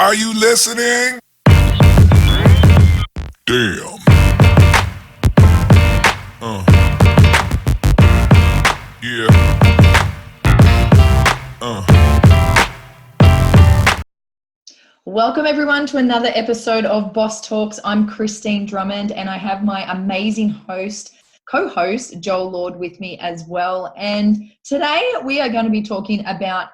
Are you listening? Damn. Yeah. Welcome everyone to another episode of Boss Talks. I'm Christine Drummond and I have my amazing co-host Joel Lord with me as well. And today we are going to be talking about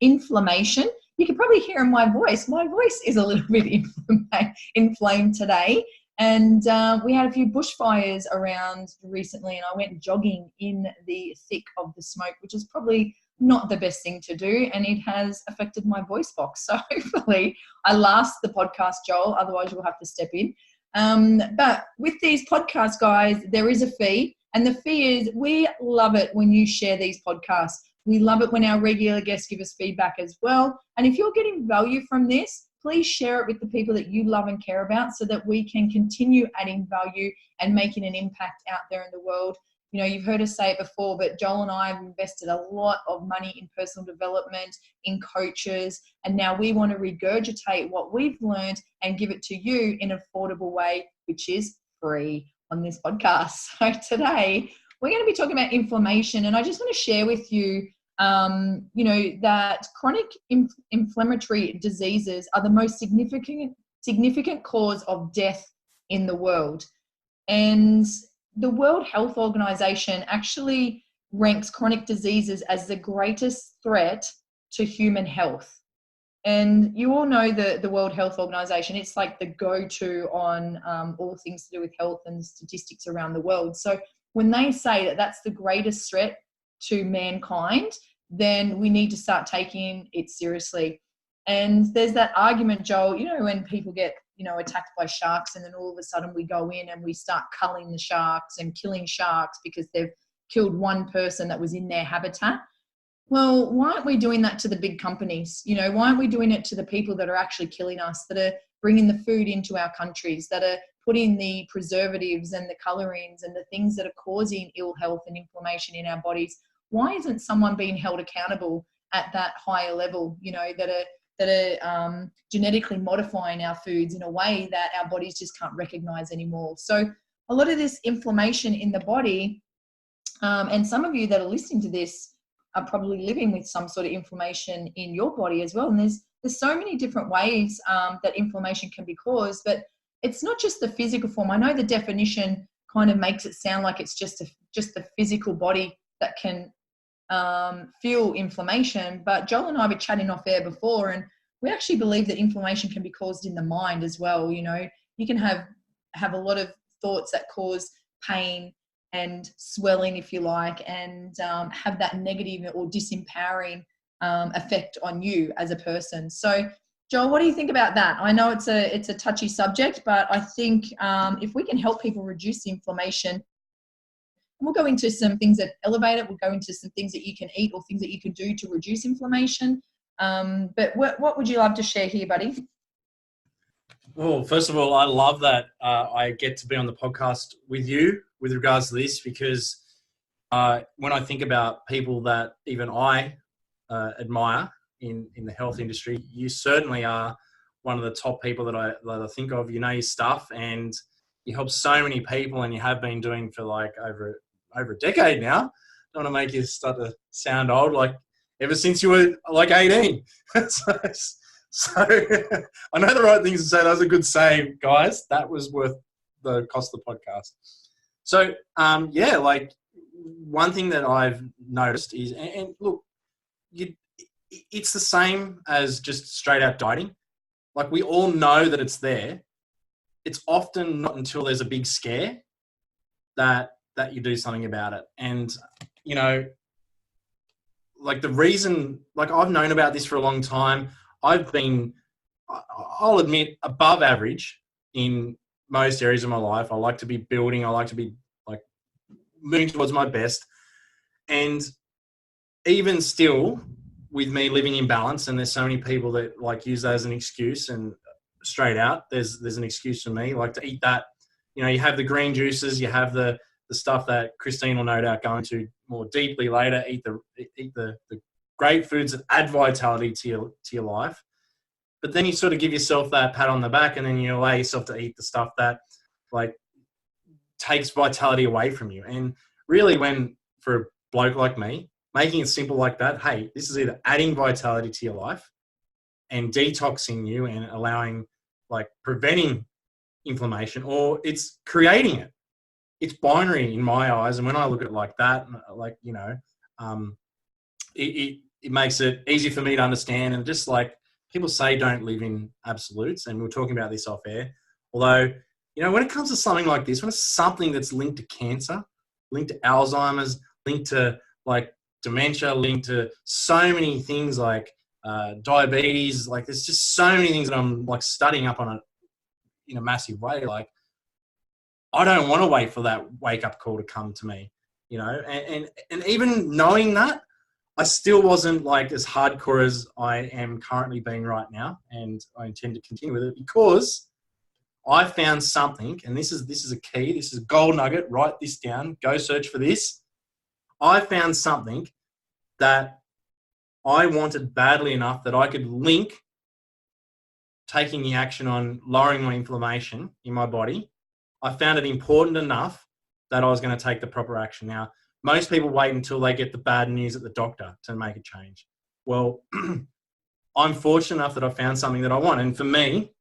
inflammation. You can probably hear in my voice. My voice is a little bit inflamed today. And we had a few bushfires around recently and I went jogging in the thick of the smoke, which is probably not the best thing to do, and it has affected my voice box. So hopefully I last the podcast, Joel, otherwise you'll have to step in. But with these podcasts, guys, there is a fee, and the fee is we love it when you share these podcasts. We love it when our regular guests give us feedback as well. And if you're getting value from this, please share it with the people that you love and care about so that we can continue adding value and making an impact out there in the world. You know, you've heard us say it before, but Joel and I have invested a lot of money in personal development, in coaches, and now we want to regurgitate what we've learned and give it to you in an affordable way, which is free on this podcast. So today we're going to be talking about inflammation, and I just want to share with you, that chronic inflammatory diseases are the most significant cause of death in the world. And the World Health Organization actually ranks chronic diseases as the greatest threat to human health. And you all know the World Health Organization. It's like the go-to on all things to do with health and statistics around the world. So when they say that that's the greatest threat to mankind, then we need to start taking it seriously. And there's that argument, Joel, when people get attacked by sharks and then all of a sudden we go in and we start culling the sharks and killing sharks because they've killed one person that was in their habitat. Well, why aren't we doing that to the big companies? Why aren't we doing it to the people that are actually killing us, that are bringing the food into our countries, that are putting the preservatives and the colorings and the things that are causing ill health and inflammation in our bodies? Why isn't someone being held accountable at that higher level, that are genetically modifying our foods in a way that our bodies just can't recognize anymore? So a lot of this inflammation in the body, and some of you that are listening to this are probably living with some sort of inflammation in your body as well. And there's so many different ways that inflammation can be caused, but it's not just the physical form. I know the definition kind of makes it sound like it's just the physical body that can feel inflammation, but Joel and I were chatting off air before, and we actually believe that inflammation can be caused in the mind as well. You can have a lot of thoughts that cause pain and swelling, if you like, and have that negative or disempowering effect on you as a person. So Joel, what do you think about that? I know it's a touchy subject, but I think if we can help people reduce the inflammation, we'll go into some things that elevate it. We'll go into some things that you can eat or things that you can do to reduce inflammation. But what would you love to share here, buddy? Well, first of all, I love that I get to be on the podcast with you with regards to this, because when I think about people that even I admire in the health industry, you certainly are one of the top people that I think of. You know your stuff, and you help so many people, and you have been doing for like over a decade now. Don't want to make you start to sound old, like ever since you were like 18. So I know the right things to say. That was a good save, guys. That was worth the cost of the podcast. So like one thing that I've noticed is, and look, it's the same as just straight out dieting. Like, we all know that it's there. It's often not until there's a big scare that you do something about it. And, like the reason, like I've known about this for a long time. I've been, I'll admit, above average in most areas of my life. I like to be building. I like to be like moving towards my best. And even still, with me living in balance, and there's so many people that like use that as an excuse, and straight out, there's an excuse for me, like to eat that. You have the green juices, you have the stuff that Christine will no doubt go into more deeply later. Eat the great foods that add vitality to your life. but then you sort of give yourself that pat on the back, and then you allow yourself to eat the stuff that like takes vitality away from you. And really, when for a bloke like me, making it simple like that, hey, this is either adding vitality to your life and detoxing you and allowing, like, preventing inflammation, or it's creating it. It's binary in my eyes. And when I look at it like that, like, you know, it makes it easy for me to understand. And just like people say, don't live in absolutes. And we were talking about this off air. Although, you know, when it comes to something like this, when it's something that's linked to cancer, linked to Alzheimer's, linked to like dementia, linked to so many things like diabetes, like there's just so many things that I'm like studying up on it in a massive way. Like, I don't want to wait for that wake up call to come to me, you know, and even knowing that, I still wasn't like as hardcore as I am currently being right now. And I intend to continue with it because I found something, and this is a key, this is a gold nugget, write this down, go search for this. I found something that I wanted badly enough that I could link taking the action on lowering my inflammation in my body. I found it important enough that I was going to take the proper action. Now, most people wait until they get the bad news at the doctor to make a change. Well, I'm fortunate enough that I found something that I want. And for me,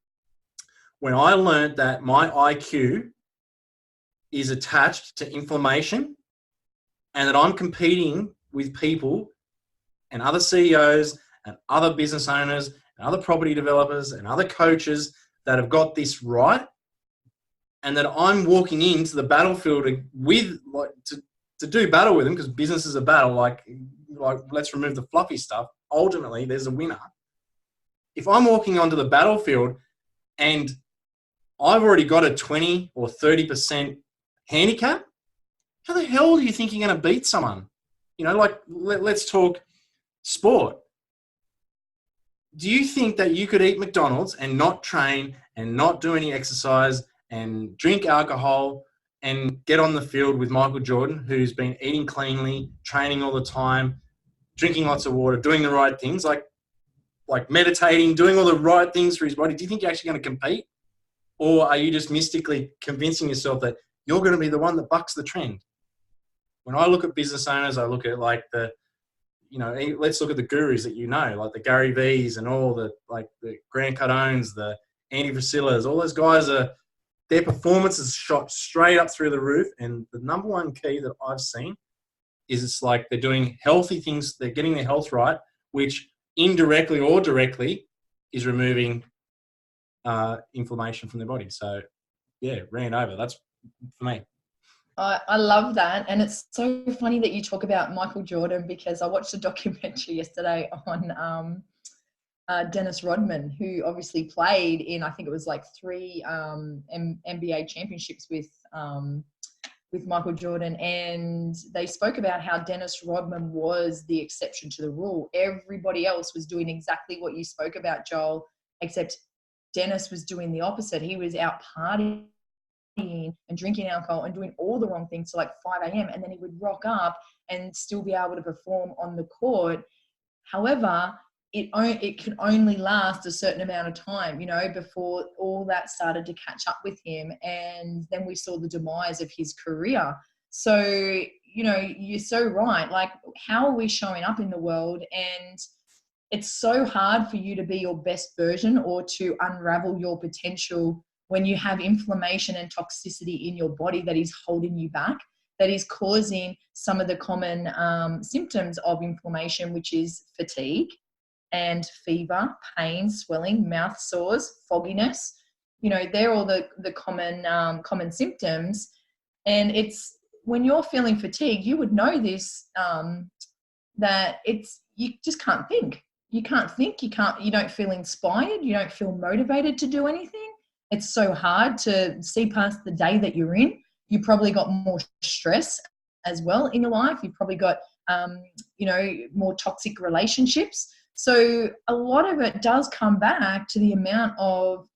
when I learned that my IQ is attached to inflammation and that I'm competing with people and other CEOs and other business owners and other property developers and other coaches that have got this right, and that I'm walking into the battlefield with, like, to do battle with them, because business is a battle, like let's remove the fluffy stuff. Ultimately, there's a winner. If I'm walking onto the battlefield and I've already got a 20 or 30% handicap, how the hell do you think you're going to beat someone? You know, like, let's talk sport. Do you think that you could eat McDonald's and not train and not do any exercise and drink alcohol and get on the field with Michael Jordan, who's been eating cleanly, training all the time, drinking lots of water, doing the right things, like meditating, doing all the right things for his body? Do you think you're actually going to compete? Or are you just mystically convincing yourself that you're going to be the one that bucks the trend? When I look at business owners, I look at like let's look at the gurus that you know, like the Gary V's and all the, like the Grant Cardones, the Andy Frisillas, all those guys their performance is shot straight up through the roof. And the number one key that I've seen is it's like they're doing healthy things. They're getting their health right, which indirectly or directly is removing inflammation from their body. So yeah, ran over. That's for me. I love that. And it's so funny that you talk about Michael Jordan, because I watched a documentary yesterday on Dennis Rodman, who obviously played in, I think it was like 3 NBA championships with Michael Jordan. And they spoke about how Dennis Rodman was the exception to the rule. Everybody else was doing exactly what you spoke about, Joel, except Dennis was doing the opposite. He was out partying and drinking alcohol and doing all the wrong things till like 5 a.m. And then he would rock up and still be able to perform on the court. However, it could only last a certain amount of time, you know, before all that started to catch up with him. And then we saw the demise of his career. So, you know, you're so right. Like, how are we showing up in the world? And it's so hard for you to be your best version or to unravel your potential when you have inflammation and toxicity in your body that is holding you back, that is causing some of the common symptoms of inflammation, which is fatigue and fever, pain, swelling, mouth sores, fogginess. You know, they're all the common symptoms. And it's when you're feeling fatigue, you would know this, that you just can't think. You can't think, you don't feel inspired, you don't feel motivated to do anything. It's so hard to see past the day that you're in. You probably got more stress as well in your life. You've probably got, more toxic relationships. So a lot of it does come back to the amount of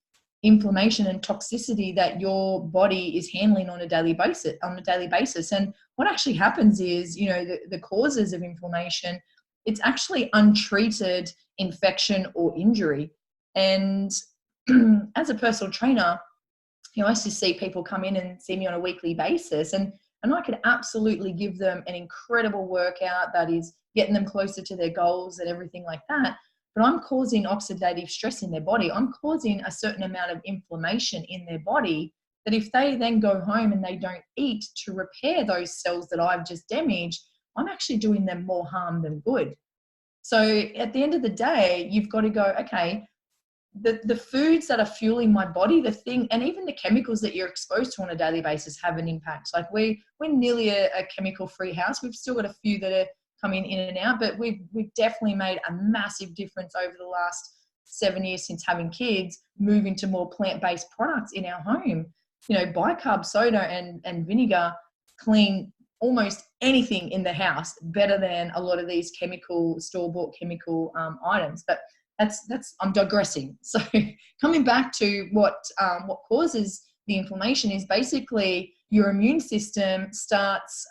inflammation and toxicity that your body is handling on a daily basis. And what actually happens is, you know, the causes of inflammation, it's actually untreated infection or injury. And as a personal trainer, I used to see people come in and see me on a weekly basis, and I could absolutely give them an incredible workout that is getting them closer to their goals and everything like that. But I'm causing oxidative stress in their body. I'm causing a certain amount of inflammation in their body that if they then go home and they don't eat to repair those cells that I've just damaged, I'm actually doing them more harm than good. So at the end of the day, you've got to go, okay, the foods that are fueling my body, and even the chemicals that you're exposed to on a daily basis have an impact. Like we're nearly a chemical-free house. We've still got a few that are coming in and out, but we've definitely made a massive difference over the last 7 years since having kids, moving to more plant-based products in our home. Bicarb soda and vinegar clean almost anything in the house better than a lot of these store-bought chemical items. But I'm digressing. So coming back to what causes the inflammation is basically your immune system starts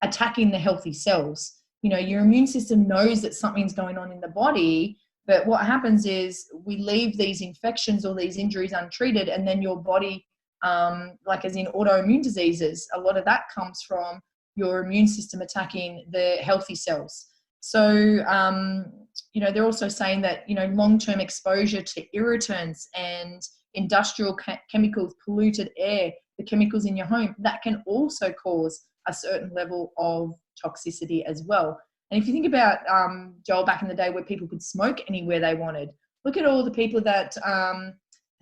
attacking the healthy cells. Your immune system knows that something's going on in the body, but what happens is we leave these infections or these injuries untreated, and then your body, like as in autoimmune diseases, a lot of that comes from your immune system attacking the healthy cells. So, they're also saying that, long-term exposure to irritants and industrial chemicals, polluted air, the chemicals in your home, that can also cause a certain level of toxicity as well. And if you think about, Joel, back in the day where people could smoke anywhere they wanted, look at all the people that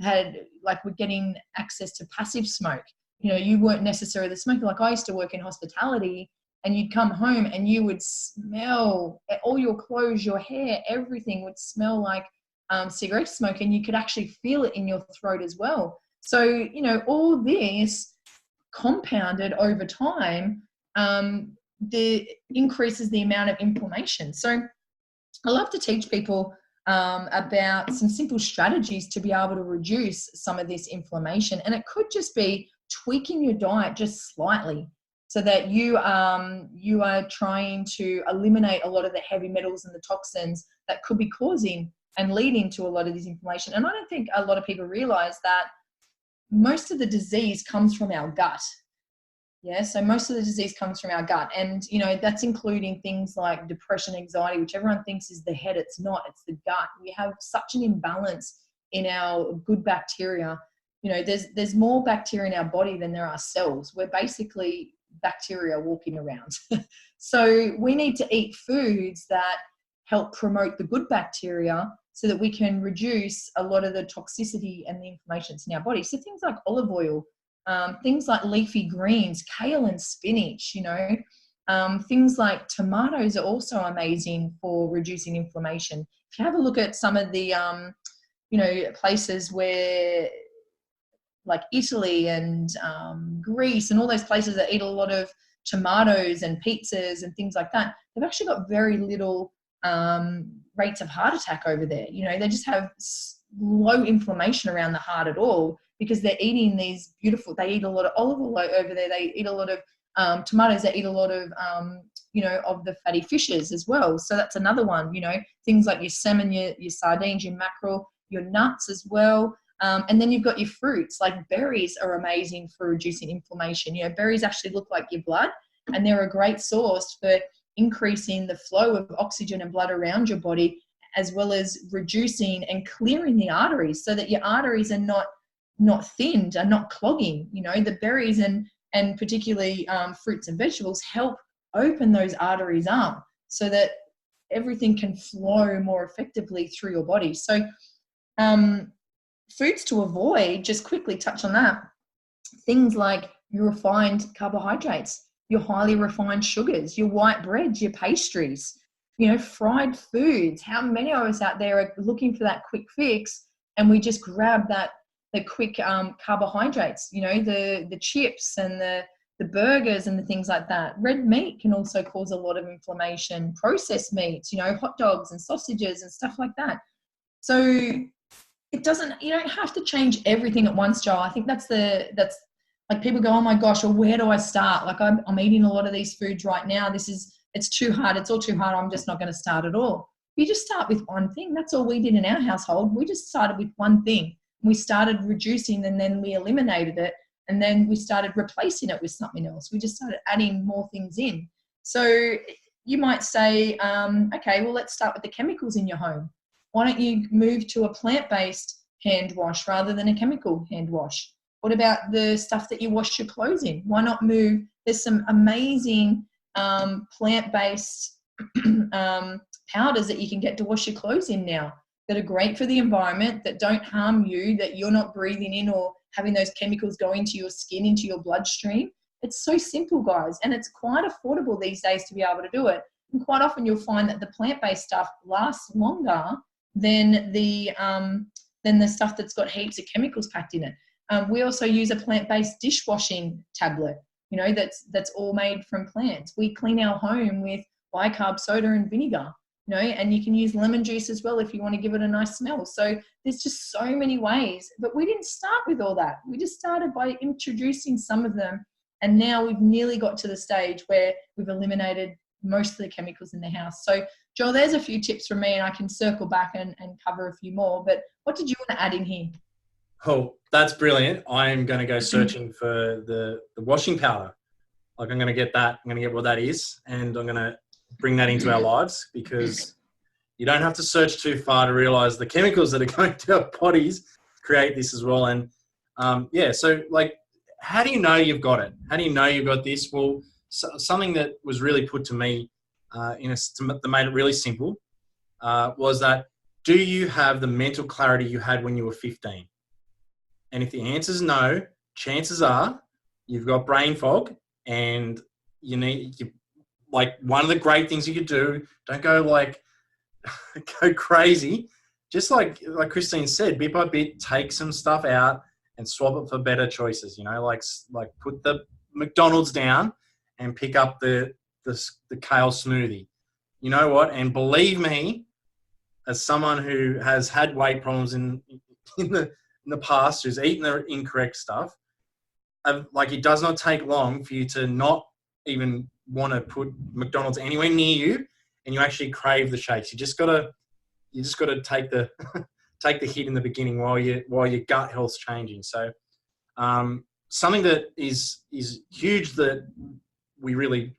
were getting access to passive smoke. You weren't necessarily the smoker. Like I used to work in hospitality, and you'd come home and you would smell all your clothes, your hair, everything would smell like cigarette smoke, and you could actually feel it in your throat as well. So, all this compounded over time, increases the amount of inflammation. So I love to teach people about some simple strategies to be able to reduce some of this inflammation. And it could just be tweaking your diet just slightly, so that you are trying to eliminate a lot of the heavy metals and the toxins that could be causing and leading to a lot of this inflammation. And I don't think a lot of people realize that most of the disease comes from our gut. Yeah, so most of the disease comes from our gut. And, that's including things like depression, anxiety, which everyone thinks is the head. It's not, it's the gut. We have such an imbalance in our good bacteria. There's more bacteria in our body than there are cells. We're basically bacteria walking around. So we need to eat foods that help promote the good bacteria so that we can reduce a lot of the toxicity and the inflammation in our body. So things like olive oil, things like leafy greens, kale and spinach, things like tomatoes are also amazing for reducing inflammation. If you have a look at some of the, places where, like Italy and Greece and all those places that eat a lot of tomatoes and pizzas and things like that, they've actually got very little rates of heart attack over there. They just have low inflammation around the heart at all, because they're eating these they eat a lot of olive oil over there. They eat a lot of tomatoes. They eat a lot of, of the fatty fishes as well. So that's another one, things like your salmon, your sardines, your mackerel, your nuts as well. And then you've got your fruits, like berries are amazing for reducing inflammation. Berries actually look like your blood, and they're a great source for increasing the flow of oxygen and blood around your body, as well as reducing and clearing the arteries so that your arteries are not thinned and not clogging. The berries and particularly fruits and vegetables help open those arteries up so that everything can flow more effectively through your body. So foods to avoid, just quickly touch on that. Things like your refined carbohydrates, your highly refined sugars, your white breads, your pastries, fried foods. How many of us out there are looking for that quick fix, and we just grab the quick carbohydrates, the chips and the burgers and the things like that. Red meat can also cause a lot of inflammation. Processed meats, hot dogs and sausages and stuff like that. So you don't have to change everything at once, Joel. I think that's like people go, oh my gosh, well, where do I start? Like I'm eating a lot of these foods right now. It's too hard. It's all too hard. I'm just not going to start at all. You just start with one thing. That's all we did in our household. We just started with one thing. We started reducing, and then we eliminated it, and then we started replacing it with something else. We just started adding more things in. So you might say, okay, well, let's start with the chemicals in your home. Why don't you move to a plant-based hand wash rather than a chemical hand wash? What about the stuff that you wash your clothes in? Why not move? There's some amazing plant-based powders that you can get to wash your clothes in now that are great for the environment, that don't harm you, that you're not breathing in or having those chemicals go into your skin, into your bloodstream. It's so simple, guys, and it's quite affordable these days to be able to do it. And quite often you'll find that the plant-based stuff lasts longer than the stuff that's got heaps of chemicals packed in it. We also use a plant-based dishwashing tablet, you know, that's all made from plants. We clean our home with bicarb soda and vinegar, you know, and you can use lemon juice as well if you want to give it a nice smell. So there's just so many ways, but we didn't start with all that. We just started by introducing some of them, and now we've nearly got to the stage where we've eliminated most of the chemicals in the house. So Joel, there's a few tips from me, and I can circle back and cover a few more, but what did you want to add in here? Oh, that's brilliant. I'm going to go searching for the washing powder. Like, I'm going to get that. I'm going to get what that is, and I'm going to bring that into our lives, because you don't have to search too far to realize the chemicals that are going to our bodies create this as well. And so like, how do you know you've got it? How do you know you've got this? Well, something that was really put to me that made it really simple was that, do you have the mental clarity you had when you were 15? And if the answer is no, chances are you've got brain fog, and like, one of the great things you could do, don't go go crazy. Just like Christine said, bit by bit, take some stuff out and swap it for better choices. You know, like put the McDonald's down and pick up the kale smoothie. You know what? And believe me, as someone who has had weight problems in the past, who's eaten the incorrect stuff, it does not take long for you to not even want to put McDonald's anywhere near you, and you actually crave the shakes. You just gotta take the take the hit in the beginning while your gut health's changing. So something that is huge, that we really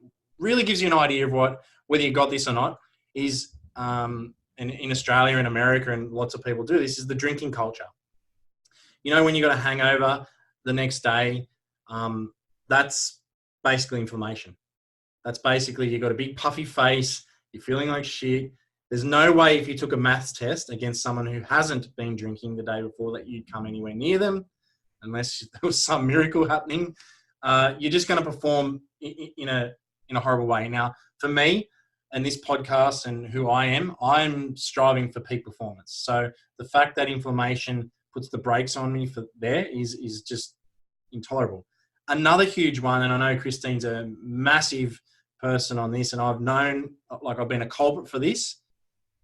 gives you an idea of whether you got this or not, is in Australia and America, and lots of people do this, is the drinking culture. You know, when you got a hangover the next day, that's basically inflammation. That's basically, you got a big puffy face, you're feeling like shit. There's no way, if you took a maths test against someone who hasn't been drinking the day before, that you'd come anywhere near them, unless there was some miracle happening. You're just going to perform in a horrible way. Now, for me and this podcast and who I am, I'm striving for peak performance. So the fact that inflammation puts the brakes on me is just intolerable. Another huge one, and I know Christine's a massive person on this, and I've known, I've been a culprit for this,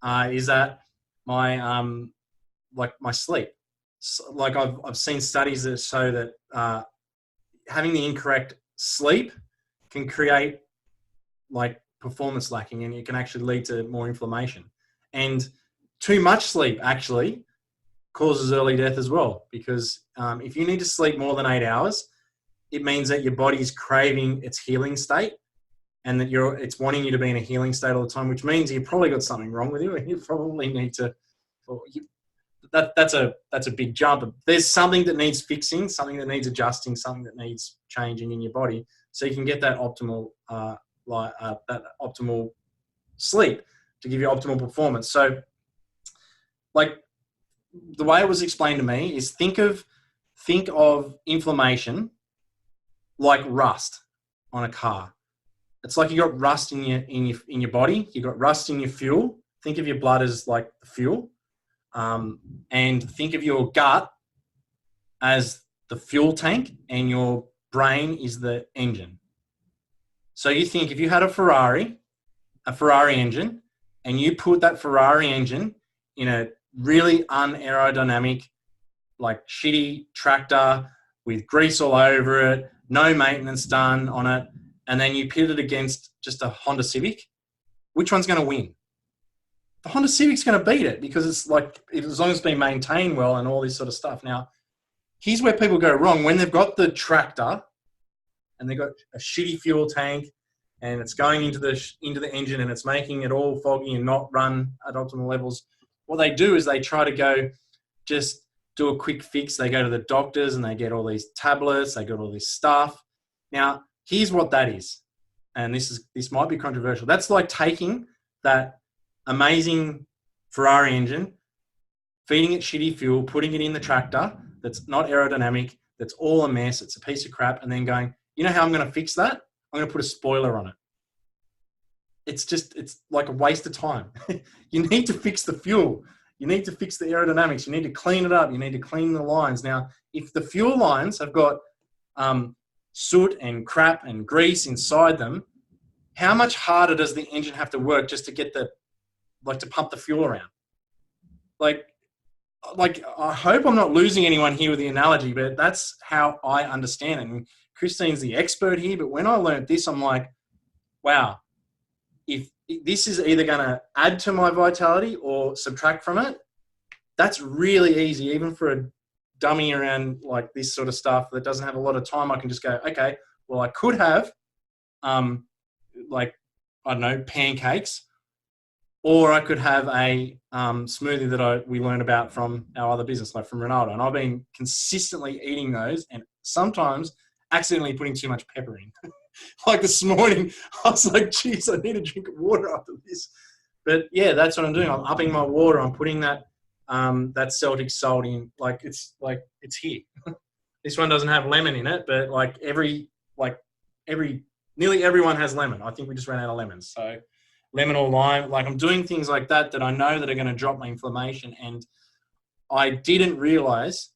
is that my sleep. I've seen studies that show that having the incorrect sleep can create performance lacking, and it can actually lead to more inflammation. And too much sleep actually causes early death as well, because if you need to sleep more than 8 hours, it means that your body is craving its healing state, and that it's wanting you to be in a healing state all the time, which means you've probably got something wrong with you, and you probably need to. That's a big jump. There's something that needs fixing, something that needs adjusting, something that needs changing in your body, so you can get that optimal optimal sleep to give you optimal performance. So, the way it was explained to me is, think of inflammation like rust on a car. It's like you got rust in your body. You got rust in your fuel. Think of your blood as like the fuel, and think of your gut as the fuel tank, and your brain is the engine. So you think, if you had a Ferrari engine, and you put that Ferrari engine in a really unaerodynamic, shitty tractor with grease all over it, no maintenance done on it, and then you pit it against just a Honda Civic, which one's going to win? the Honda Civic's going to beat it because it's like, as long as it's been maintained well and all this sort of stuff. Now, here's where people go wrong. When they've got the tractor and they've got a shitty fuel tank and it's going into the engine and it's making it all foggy and not run at optimal levels, what they do is they try to go just do a quick fix. They go to the doctors and they get all these tablets, they get all this stuff. Now, here's what that is. And this might be controversial. That's like taking that amazing Ferrari engine, feeding it shitty fuel, putting it in the tractor that's not aerodynamic, that's all a mess, it's a piece of crap, and then going, you know how I'm going to fix that? I'm going to put a spoiler on it. It's like a waste of time. You need to fix the fuel. You need to fix the aerodynamics. You need to clean it up. You need to clean the lines. Now, if the fuel lines have got soot and crap and grease inside them, how much harder does the engine have to work just to get to pump the fuel around? Like I hope I'm not losing anyone here with the analogy, but that's how I understand it. And Christine's the expert here, but when I learned this, I'm like, wow, if this is either going to add to my vitality or subtract from it, that's really easy, even for a dummy around like this sort of stuff that doesn't have a lot of time. I can just go, okay, well, I could have pancakes, or I could have a smoothie that we learned about from our other business, like from Ronaldo. And I've been consistently eating those and sometimes accidentally putting too much pepper in. Like this morning, I was like, geez, I need a drink of water after this. But yeah, that's what I'm doing. I'm upping my water. I'm putting that Celtic salt in. It's here. This one doesn't have lemon in it, but nearly everyone has lemon. I think we just ran out of lemons. So lemon or lime, like I'm doing things like that I know that are going to drop my inflammation. And I didn't realize,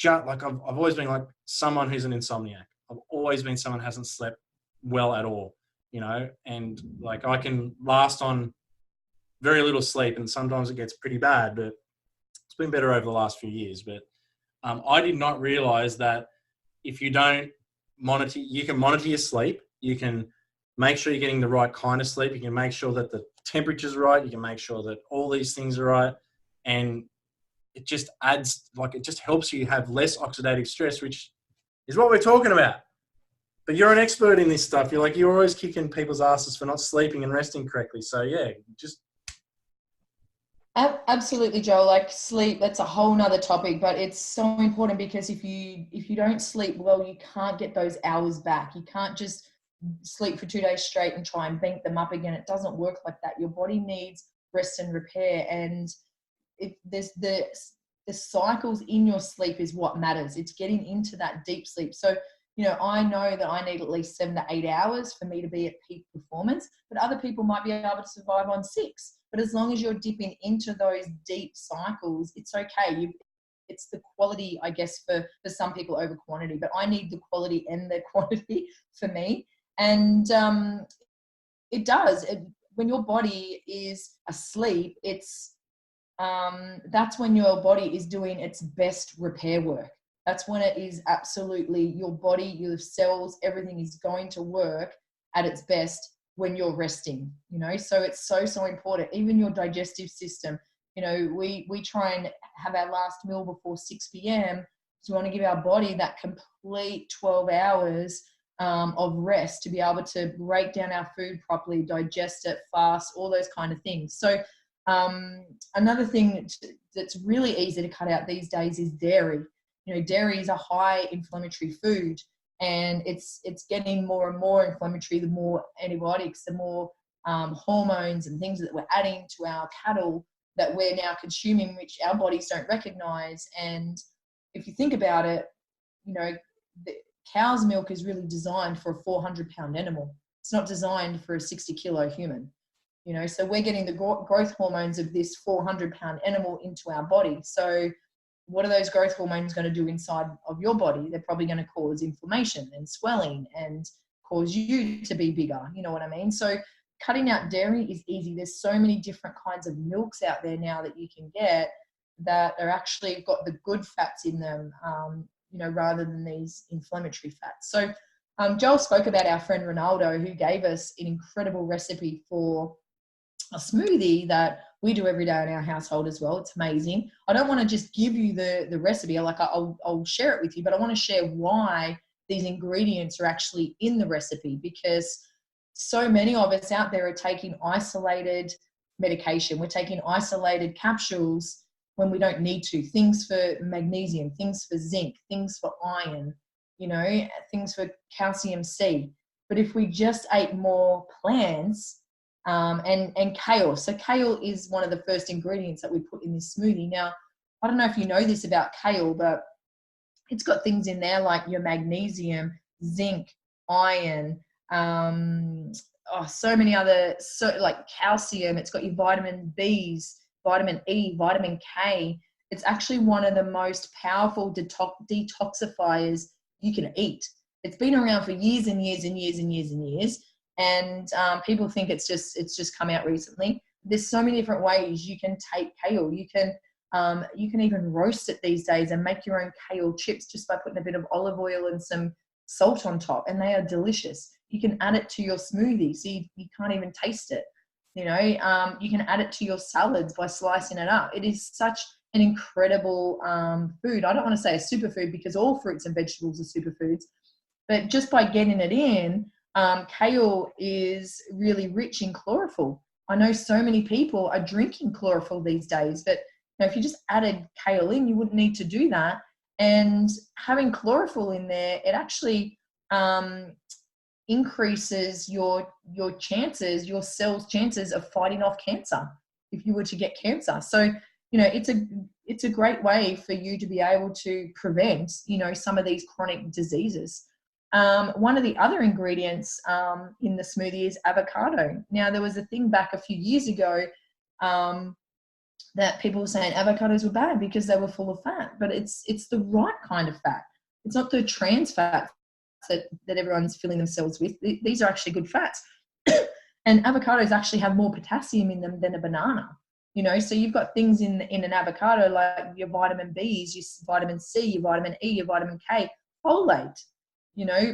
I've always been like someone who's an insomniac. I've always been someone who hasn't slept well at all, and like I can last on very little sleep and sometimes it gets pretty bad, but it's been better over the last few years. But I did not realize that if you don't monitor, you can monitor your sleep, you can make sure you're getting the right kind of sleep, you can make sure that the temperature's right, you can make sure that all these things are right, and it just adds, it just helps you have less oxidative stress, which is what we're talking about. But you're an expert in this stuff. You're always kicking people's asses for not sleeping and resting correctly. So yeah, just. Absolutely, Joel. Like sleep, that's a whole nother topic, but it's so important because if you don't sleep well, you can't get those hours back. You can't just sleep for 2 days straight and try and bank them up again. It doesn't work like that. Your body needs rest and repair, and if there's the cycles in your sleep is what matters. It's getting into that deep sleep. So, I know that I need at least 7 to 8 hours for me to be at peak performance, but other people might be able to survive on 6. But as long as you're dipping into those deep cycles, it's okay. It's the quality, I guess, for some people over quantity, but I need the quality and the quantity for me. And it does. When your body is asleep, that's when your body is doing its best repair work. That's when it is absolutely your body, your cells, everything is going to work at its best when you're resting, so it's so important. Even your digestive system, we try and have our last meal before 6 p.m. So we want to give our body that complete 12 hours of rest to be able to break down our food properly, digest it fast, all those kind of things. So another thing that's really easy to cut out these days is dairy. Dairy is a high inflammatory food, and it's getting more and more inflammatory the more antibiotics, the more hormones and things that we're adding to our cattle that we're now consuming, which our bodies don't recognize. And if you think about it, the cow's milk is really designed for a 400-pound animal. It's not designed for a 60-kilo human. So we're getting the growth hormones of this 400-pound animal into our body. So what are those growth hormones going to do inside of your body? They're probably going to cause inflammation and swelling and cause you to be bigger. You know what I mean? So cutting out dairy is easy. There's so many different kinds of milks out there now that you can get that are actually got the good fats in them, rather than these inflammatory fats. So Joel spoke about our friend Ronaldo, who gave us an incredible recipe for a smoothie that we do every day in our household as well. It's amazing. I don't want to just give you the recipe. I'll share it with you, but I want to share why these ingredients are actually in the recipe, because so many of us out there are taking isolated medication. We're taking isolated capsules when we don't need to. Things for magnesium, things for zinc, things for iron, things for calcium C. But if we just ate more plants, and kale. So kale is one of the first ingredients that we put in this smoothie. Now, I don't know if you know this about kale, but it's got things in there like your magnesium, zinc, iron, so many other, like calcium. It's got your vitamin Bs, vitamin E, vitamin K. It's actually one of the most powerful detoxifiers you can eat. It's been around for years and years and years and years and years. And people think it's just come out recently. There's so many different ways you can take kale. You can even roast it these days and make your own kale chips just by putting a bit of olive oil and some salt on top, and they are delicious. You can add it to your smoothie, so you can't even taste it. You can add it to your salads by slicing it up. It is such an incredible food. I don't want to say a superfood, because all fruits and vegetables are superfoods, but just by getting it in, kale is really rich in chlorophyll. I know so many people are drinking chlorophyll these days, but if you just added kale in, you wouldn't need to do that. And having chlorophyll in there, it actually increases your cell's chances of fighting off cancer if you were to get cancer. So, it's a great way for you to be able to prevent, some of these chronic diseases. One of the other ingredients in the smoothie is avocado. Now, there was a thing back a few years ago that people were saying avocados were bad because they were full of fat, but it's the right kind of fat. It's not the trans fat that everyone's filling themselves with. These are actually good fats. And avocados actually have more potassium in them than a banana. So you've got things in an avocado like your vitamin Bs, your vitamin C, your vitamin E, your vitamin K, folate,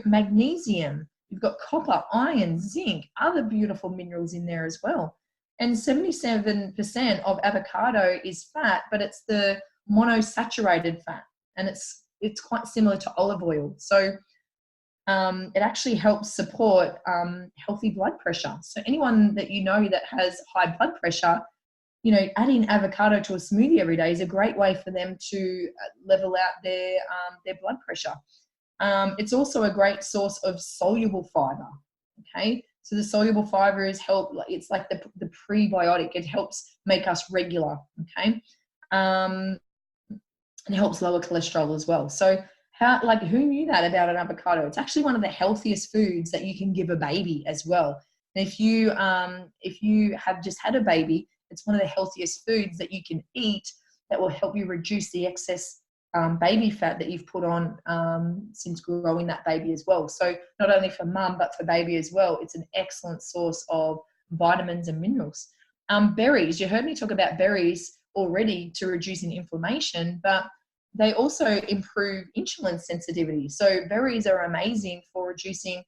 magnesium. You've got copper, iron, zinc, other beautiful minerals in there as well. And 77% of avocado is fat, but it's the monosaturated fat, and it's quite similar to olive oil. So it actually helps support healthy blood pressure. So anyone that that has high blood pressure, adding avocado to a smoothie every day is a great way for them to level out their blood pressure. It's also a great source of soluble fiber. Okay, so the soluble fiber it's like the prebiotic. It helps make us regular. Okay, and it helps lower cholesterol as well. So who knew that about an avocado? It's actually one of the healthiest foods that you can give a baby as well. And if you have just had a baby, it's one of the healthiest foods that you can eat that will help you reduce the excess baby fat that you've put on since growing that baby as well. So not only for mum, but for baby as well, it's an excellent source of vitamins and minerals. Berries, you heard me talk about berries already to reducing inflammation, but they also improve insulin sensitivity. So berries are amazing for reducing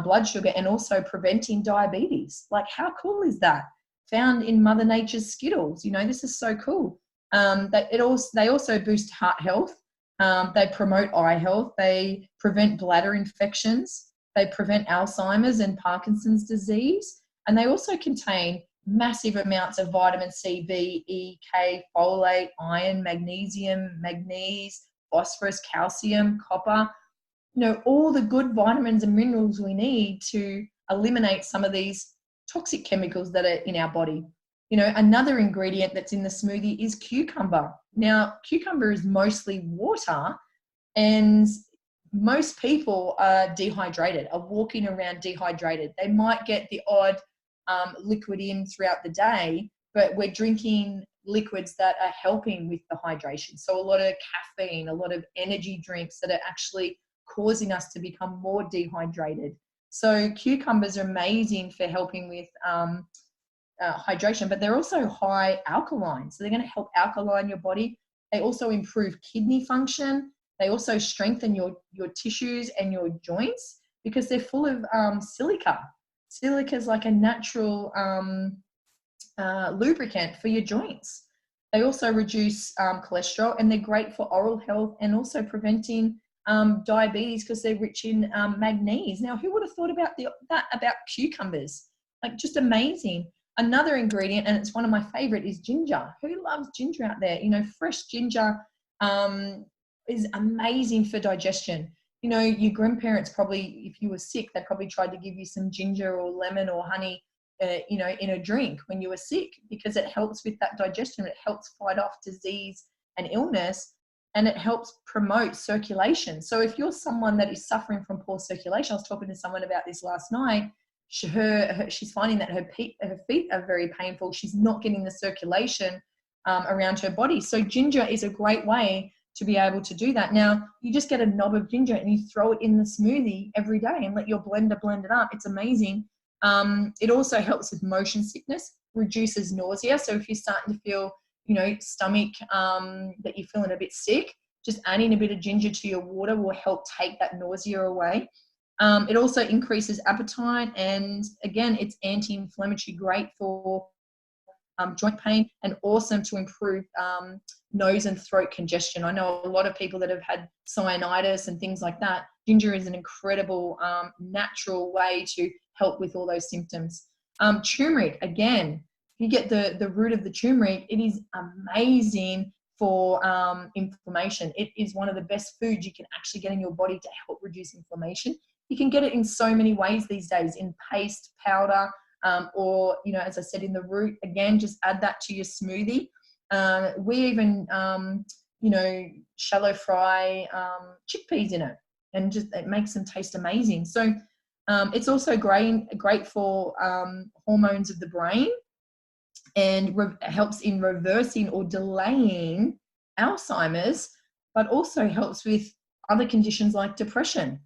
blood sugar and also preventing diabetes. Like, how cool is that? Found in Mother Nature's Skittles. This is so cool. They also boost heart health. They promote eye health. They prevent bladder infections. They prevent Alzheimer's and Parkinson's disease. And they also contain massive amounts of vitamin C, B, E, K, folate, iron, magnesium, manganese, phosphorus, calcium, copper. All the good vitamins and minerals we need to eliminate some of these toxic chemicals that are in our body. Another ingredient that's in the smoothie is cucumber. Now, cucumber is mostly water, and most people are dehydrated, are walking around dehydrated. They might get the odd liquid in throughout the day, but we're drinking liquids that are helping with the hydration. So a lot of caffeine, a lot of energy drinks that are actually causing us to become more dehydrated. So cucumbers are amazing for helping with hydration, but they're also high alkaline. So they're going to help alkaline your body. They also improve kidney function. They also strengthen your tissues and your joints because they're full of silica. Silica is like a natural lubricant for your joints. They also reduce cholesterol, and they're great for oral health and also preventing diabetes because they're rich in manganese. Now, who would have thought about that about cucumbers? Like, just amazing. Another ingredient, and it's one of my favorite, is ginger. Who loves ginger out there? You know, fresh ginger is amazing for digestion. You know, your grandparents probably, if you were sick, they probably tried to give you some ginger or lemon or honey, you know, in a drink when you were sick, because it helps with that digestion. It helps fight off disease and illness, and it helps promote circulation. So if you're someone that is suffering from poor circulation, I was talking to someone about this last night, she's finding that her feet are very painful. She's not getting the circulation around her body. So ginger is a great way to be able to do that. Now, you just get a knob of ginger and you throw it in the smoothie every day and let your blender blend it up. It's amazing. It also helps with motion sickness, reduces nausea. So if you're starting to feel, you know, stomach, that you're feeling a bit sick, just adding a bit of ginger to your water will help take that nausea away. It also increases appetite, and again, it's anti-inflammatory, great for joint pain, and awesome to improve nose and throat congestion. I know a lot of people that have had sinusitis and things like that. Ginger is an incredible natural way to help with all those symptoms. Turmeric, again, you get the root of the turmeric. It is amazing for inflammation. It is one of the best foods you can actually get in your body to help reduce inflammation. You can get it in so many ways these days, in paste, powder, or, you know, as I said, in the root. Again, just add that to your smoothie. We even, you know, shallow fry chickpeas in it, and just it makes them taste amazing. So it's also great for hormones of the brain, and helps in reversing or delaying Alzheimer's, but also helps with other conditions like depression.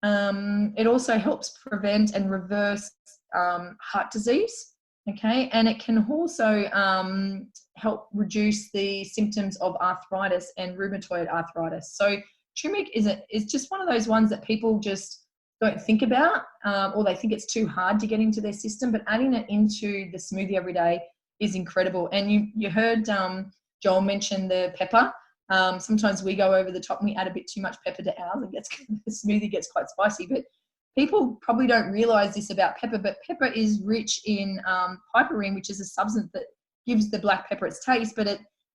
It also helps prevent and reverse heart disease, okay? And it can also help reduce the symptoms of arthritis and rheumatoid arthritis. So turmeric is just one of those ones that people just don't think about, or they think it's too hard to get into their system, but adding it into the smoothie every day is incredible. And you heard Joel mention the pepper. Sometimes we go over the top and we add a bit too much pepper to ours, and the smoothie gets quite spicy. But people probably don't realize this about pepper, but pepper is rich in piperine, which is a substance that gives the black pepper its taste, but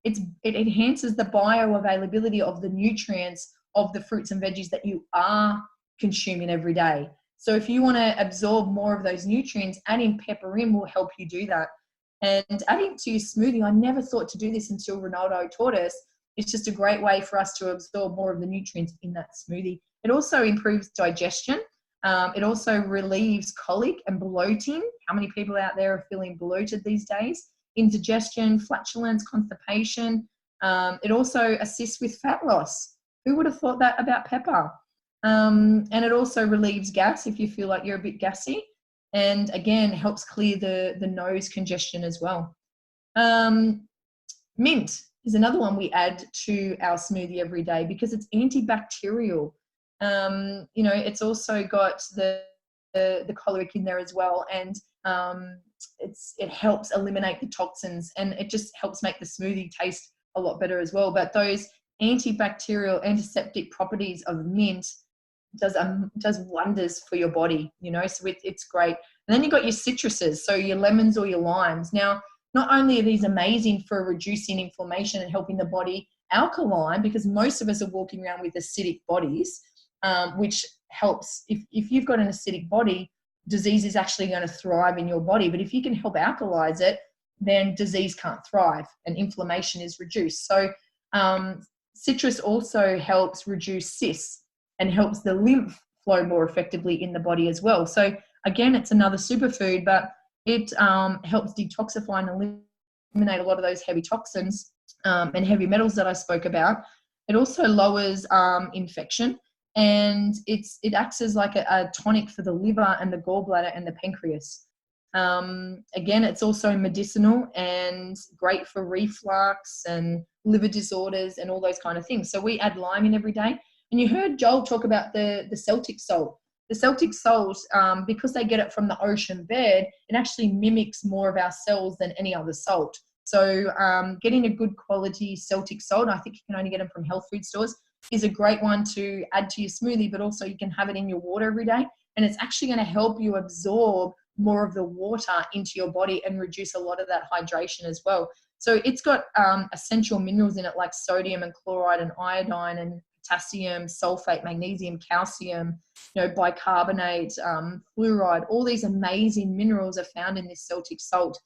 it enhances the bioavailability of the nutrients of the fruits and veggies that you are consuming every day. So if you want to absorb more of those nutrients, adding pepper in will help you do that. And adding to your smoothie, I never thought to do this until Ronaldo taught us. It's just a great way for us to absorb more of the nutrients in that smoothie. It also improves digestion. It also relieves colic and bloating. How many people out there are feeling bloated these days? Indigestion, flatulence, constipation. It also assists with fat loss. Who would have thought that about pepper? And it also relieves gas if you feel like you're a bit gassy. And again, helps clear the nose congestion as well. Mint is another one we add to our smoothie every day because it's antibacterial. You know, it's also got the choleric in there as well, and it helps eliminate the toxins, and it just helps make the smoothie taste a lot better as well. But those antibacterial, antiseptic properties of mint does wonders for your body, you know, so it's great. And then you've got your citruses, so your lemons or your limes. Now, not only are these amazing for reducing inflammation and helping the body alkaline, because most of us are walking around with acidic bodies, which helps. If you've got an acidic body, disease is actually going to thrive in your body. But if you can help alkalize it, then disease can't thrive and inflammation is reduced. So citrus also helps reduce cysts and helps the lymph flow more effectively in the body as well. So again, it's another superfood, but it helps detoxify and eliminate a lot of those heavy toxins and heavy metals that I spoke about. It also lowers infection, and it acts as like a tonic for the liver and the gallbladder and the pancreas. Again, it's also medicinal and great for reflux and liver disorders and all those kind of things. So we add lime in every day. And you heard Joel talk about the Celtic salt. the Celtic salt, because they get it from the ocean bed, it actually mimics more of our cells than any other salt. So getting a good quality Celtic salt, I think you can only get them from health food stores, is a great one to add to your smoothie, but also you can have it in your water every day. And it's actually going to help you absorb more of the water into your body and reduce a lot of that hydration as well. So it's got essential minerals in it like sodium and chloride and iodine and potassium, sulfate, magnesium, calcium, bicarbonate, fluoride. All these amazing minerals are found in this Celtic salt.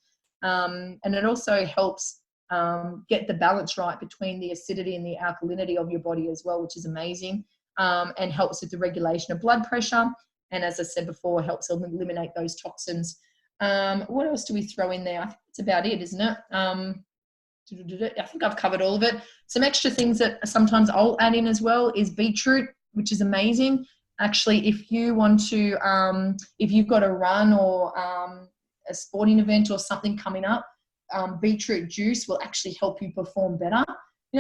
And it also helps get the balance right between the acidity and the alkalinity of your body as well, which is amazing, and helps with the regulation of blood pressure. And as I said before, helps eliminate those toxins. What else do we throw in there? I think that's about it, isn't it? I think I've covered all of it. Some extra things that sometimes I'll add in as well is beetroot, which is amazing. Actually, if you want to, if you've got a run or a sporting event or something coming up, beetroot juice will actually help you perform better.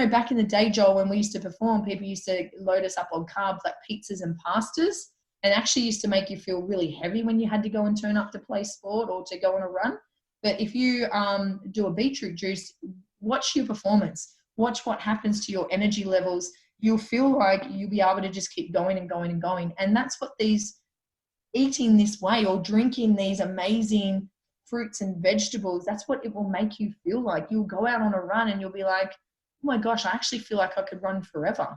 Back in the day, Joel, when we used to perform, people used to load us up on carbs like pizzas and pastas, and actually used to make you feel really heavy when you had to go and turn up to play sport or to go on a run. But if you do a beetroot juice, watch your performance, watch what happens to your energy levels. You'll feel like you'll be able to just keep going and going and going. And that's what eating this way or drinking these amazing fruits and vegetables, that's what it will make you feel like. You'll go out on a run and you'll be like, oh my gosh, I actually feel like I could run forever.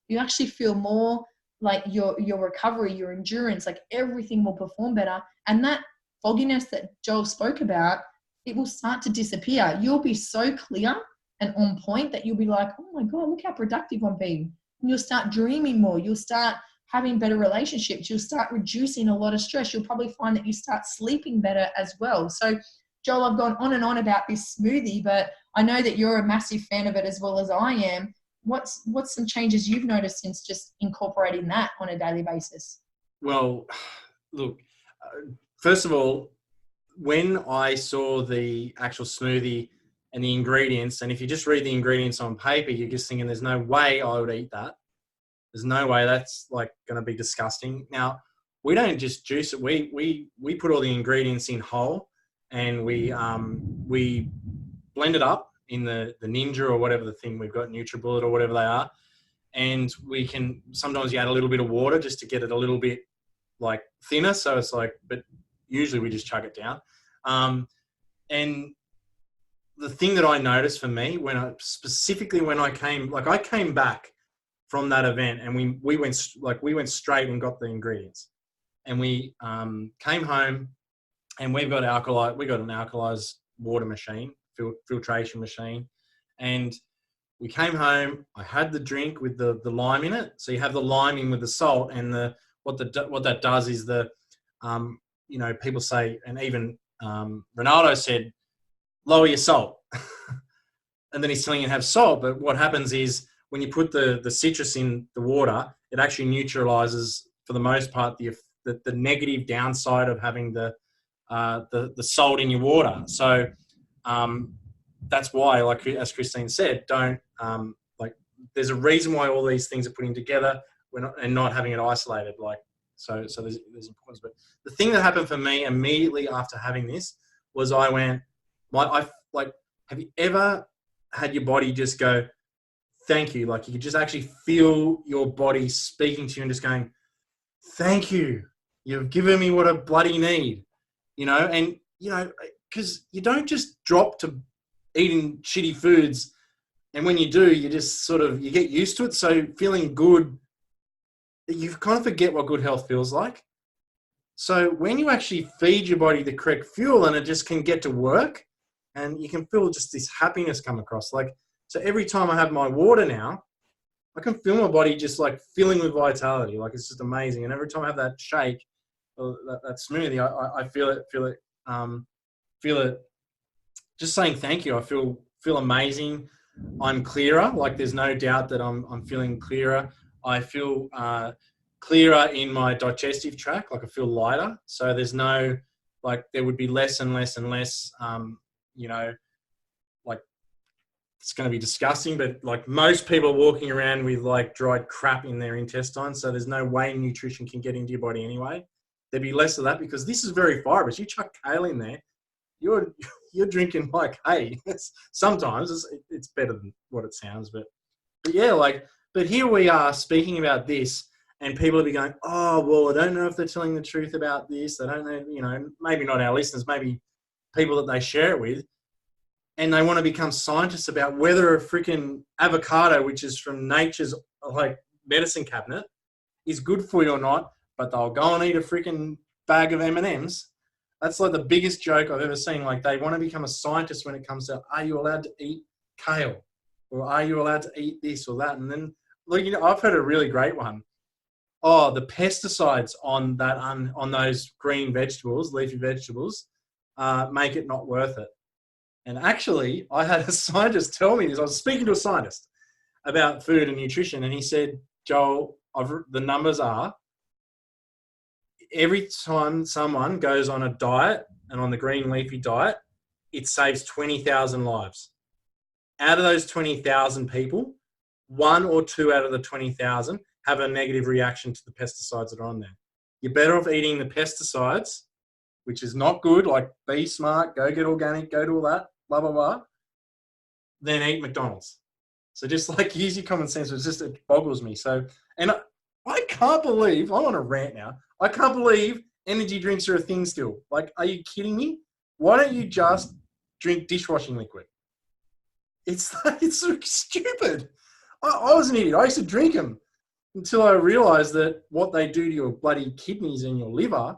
You actually feel more like your recovery, your endurance, like everything will perform better. And that fogginess that Joel spoke about, it will start to disappear. You'll be so clear and on point that you'll be like, oh my God, look how productive I'm being. And you'll start dreaming more. You'll start having better relationships. You'll start reducing a lot of stress. You'll probably find that you start sleeping better as well. So Joel, I've gone on and on about this smoothie, but I know that you're a massive fan of it as well as I am. What's some changes you've noticed since just incorporating that on a daily basis? Well, look, first of all, when I saw the actual smoothie and the ingredients, and if you just read the ingredients on paper, you're just thinking there's no way I would eat that. There's no way, that's like going to be disgusting. Now, we don't just juice it. We put all the ingredients in whole, and we blend it up in the Ninja or whatever the thing we've got, NutriBullet or whatever they are. And we can, sometimes you add a little bit of water just to get it a little bit like thinner. So it's like, but usually we just chug it down. And the thing that I noticed for me when I came back from that event, and we went straight and got the ingredients, and we came home, and we got an alkalized water machine, filtration machine, and we came home. I had the drink with the lime in it. So you have the lime in with the salt, and what that does is people say, and even Ronaldo said, lower your salt. And then he's telling you to have salt. But what happens is when you put the citrus in the water, it actually neutralizes, for the most part, the negative downside of having the salt in your water. So that's why, like as Christine said, don't there's a reason why all these things are putting together and not having it isolated. So there's importance. But the thing that happened for me immediately after having this was have you ever had your body just go, thank you? Like you could just actually feel your body speaking to you and just going, thank you. You've given me what I bloody need, and, because you don't just drop to eating shitty foods. And when you do, you just you get used to it. So feeling good, you kind of forget what good health feels like. So when you actually feed your body the correct fuel and it just can get to work, and you can feel just this happiness come across. So every time I have my water now, I can feel my body just filling with vitality. It's just amazing. And every time I have that shake or that smoothie, I feel it. Just saying thank you. I feel amazing. I'm clearer. There's no doubt that I'm feeling clearer. I feel clearer in my digestive tract. I feel lighter. So there's no, there would be less and less and less, it's going to be disgusting, but like most people are walking around with like dried crap in their intestines, so there's no way nutrition can get into your body anyway. There'd be less of that because this is very fibrous. You chuck kale in there, you're drinking like hay. Sometimes it's better than what it sounds, but yeah, like, but here we are speaking about this, and people will be going, oh, well, I don't know if they're telling the truth about this. I don't know, you know, maybe not our listeners, maybe people that they share it with. And they want to become scientists about whether a freaking avocado, which is from nature's like medicine cabinet, is good for you or not. But they'll go and eat a freaking bag of M&Ms. That's like the biggest joke I've ever seen. Like they want to become a scientist when it comes to, are you allowed to eat kale? Or are you allowed to eat this or that? And then, look, you know, I've heard a really great one. Oh, the pesticides on that on those green vegetables, leafy vegetables, make it not worth it. And actually, I had a scientist tell me this. I was speaking to a scientist about food and nutrition, and he said, Joel, the numbers are, every time someone goes on a diet and on the green leafy diet, it saves 20,000 lives. Out of those 20,000 people, 1 or 2 out of the 20,000 have a negative reaction to the pesticides that are on there. You're better off eating the pesticides, which is not good, like be smart, go get organic, go do all that, blah, blah, blah, then eat McDonald's. So just like use your common sense, it boggles me. So, and I can't believe, I'm on a rant now, I can't believe energy drinks are a thing still. Like, are you kidding me? Why don't you just drink dishwashing liquid? It's so stupid. I was an idiot. I used to drink them until I realized that what they do to your bloody kidneys and your liver,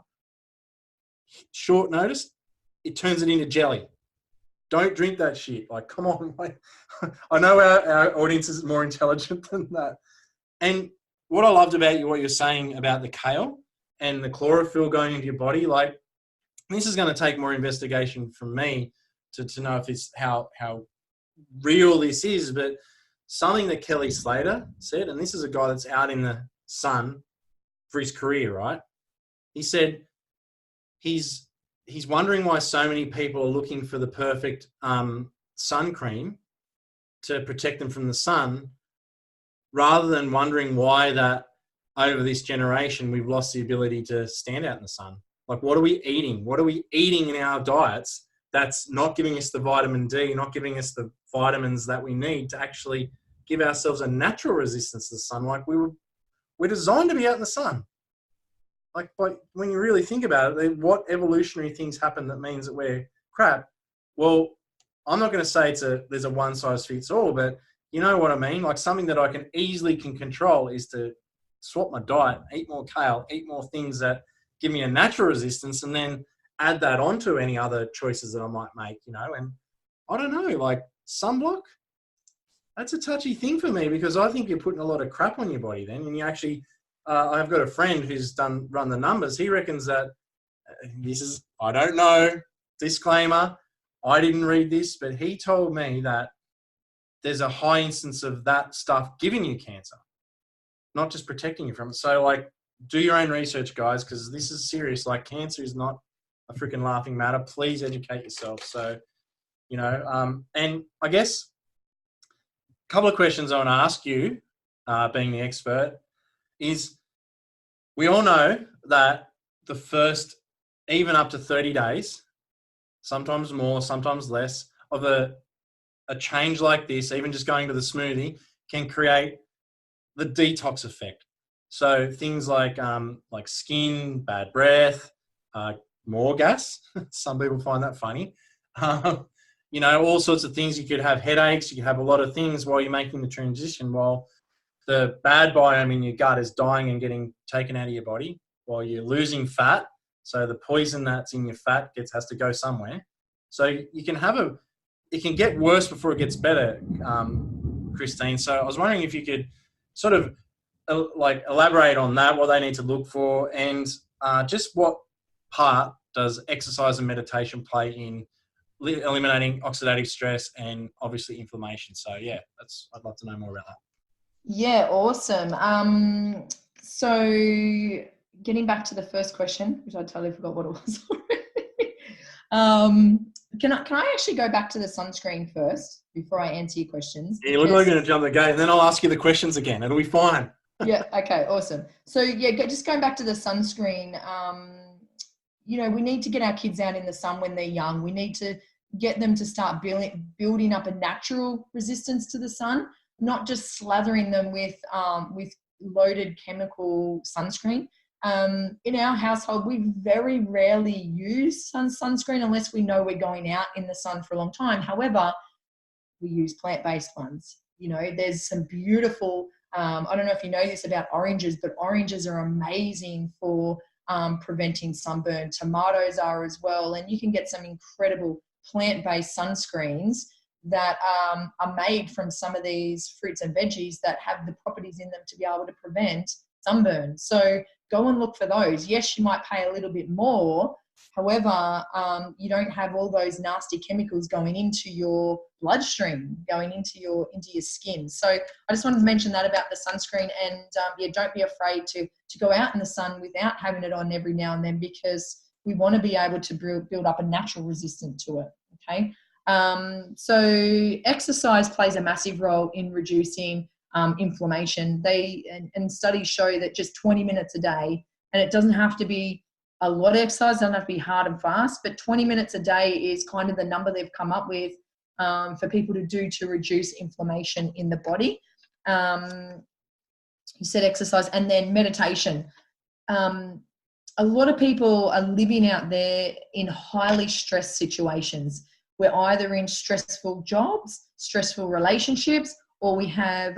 short notice, it turns it into jelly. Don't drink that shit. Like, come on. Like, I know our audience is more intelligent than that. And what I loved about what you're saying about the kale and the chlorophyll going into your body, like, this is going to take more investigation from me to know if it's how real this is, but something that Kelly Slater said, and this is a guy that's out in the sun for his career, right? He said he's wondering why so many people are looking for the perfect sun cream to protect them from the sun, rather than wondering why that over this generation we've lost the ability to stand out in the sun. Like, what are we eating? What are we eating in our diets that's not giving us the vitamin D, not giving us the vitamins that we need to actually give ourselves a natural resistance to the sun? Like, we're designed to be out in the sun. Like, but when you really think about it, what evolutionary things happen that means that we're crap? Well, I'm not going to say there's a one size fits all, but you know what I mean? Like, something that I can easily control is to swap my diet, eat more kale, eat more things that give me a natural resistance, and then add that onto any other choices that I might make, you know. And I don't know, like sunblock, that's a touchy thing for me because I think you're putting a lot of crap on your body then. And you actually, I've got a friend who's run the numbers. He reckons that I don't know, disclaimer, I didn't read this, but he told me that there's a high instance of that stuff giving you cancer, not just protecting you from it. So, like, do your own research, guys, because this is serious. Like, cancer is not a freaking laughing matter. Please educate yourself. So, you know, and I guess a couple of questions I want to ask you, being the expert, is we all know that the first, even up to 30 days, sometimes more, sometimes less, of a change like this, even just going to the smoothie, can create the detox effect. So things like skin, bad breath, more gas. Some people find that funny. You know, all sorts of things. You could have headaches. You could have a lot of things while you're making the transition, while the bad biome in your gut is dying and getting taken out of your body, while you're losing fat. So the poison that's in your fat has to go somewhere. So you can it can get worse before it gets better, Christine. So I was wondering if you could sort of elaborate on that, what they need to look for, and just what part does exercise and meditation play in eliminating oxidative stress and obviously inflammation. So yeah, I'd love to know more about that. Yeah, awesome. So getting back to the first question, which I totally forgot what it was already. Can I actually go back to the sunscreen first? before I answer your questions. Yeah, look like you're going to jump the gate, and then I'll ask you the questions again. It'll be fine. Yeah. Okay. Awesome. So yeah, just going back to the sunscreen. We need to get our kids out in the sun when they're young. We need to get them to start building up a natural resistance to the sun, not just slathering them with loaded chemical sunscreen. In our household, we very rarely use sunscreen unless we know we're going out in the sun for a long time. However, we use plant-based ones. There's some beautiful, I don't know if you know this about oranges, but oranges are amazing for preventing sunburn. Tomatoes are as well. And you can get some incredible plant-based sunscreens that are made from some of these fruits and veggies that have the properties in them to be able to prevent sunburn. So go and look for those. Yes, you might pay a little bit more. However, you don't have all those nasty chemicals going into your bloodstream, going into your skin. So I just wanted to mention that about the sunscreen, and don't be afraid to go out in the sun without having it on every now and then, because we want to be able to build up a natural resistance to it. Okay. So exercise plays a massive role in reducing inflammation. And studies show that just 20 minutes a day, and it doesn't have to be a lot of exercise, doesn't have to be hard and fast, but 20 minutes a day is kind of the number they've come up with for people to do to reduce inflammation in the body. You said exercise, and then meditation. A lot of people are living out there in highly stressed situations. We're either in stressful jobs, stressful relationships, or we have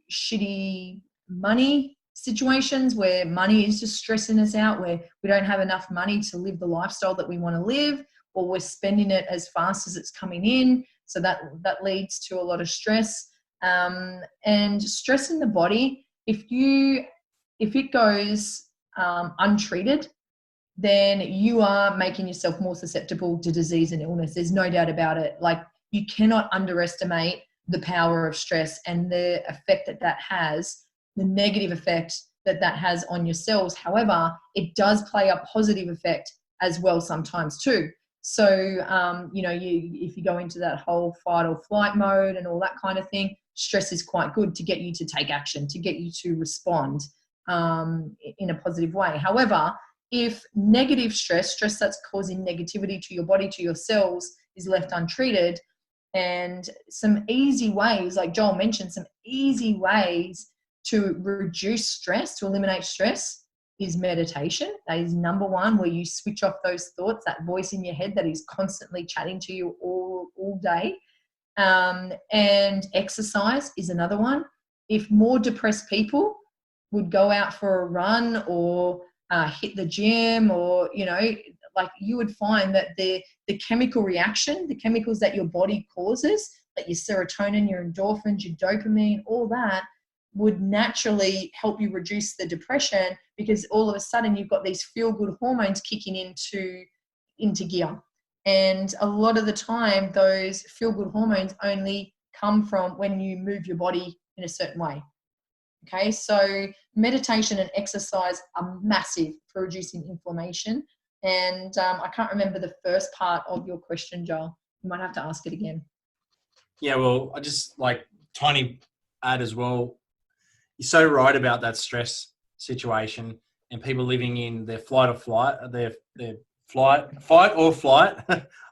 shitty money situations where money is just stressing us out, where we don't have enough money to live the lifestyle that we want to live, or we're spending it as fast as it's coming in. So that leads to a lot of stress. And stress in the body, if it goes untreated, then you are making yourself more susceptible to disease and illness. There's no doubt about it. Like, you cannot underestimate the power of stress and the effect that has, the negative effect that has on your cells. However, it does play a positive effect as well sometimes too. So, if you go into that whole fight or flight mode and all that kind of thing, stress is quite good to get you to take action, to get you to respond in a positive way. However, if negative stress that's causing negativity to your body, to your cells, is left untreated, and some easy ways, like Joel mentioned, some easy ways to reduce stress, to eliminate stress, is meditation. That is number one, where you switch off those thoughts, that voice in your head that is constantly chatting to you all day. And exercise is another one. If more depressed people would go out for a run or hit the gym, or you would find that the chemical reaction, the chemicals that your body causes, like your serotonin, your endorphins, your dopamine, all that would naturally help you reduce the depression, because all of a sudden you've got these feel-good hormones kicking into gear. And a lot of the time, those feel-good hormones only come from when you move your body in a certain way. Okay, so meditation and exercise are massive for reducing inflammation. And I can't remember the first part of your question, Joel. You might have to ask it again. Yeah, well, I just tiny add as well. You're so right about that stress situation and people living in their fight or flight. I'll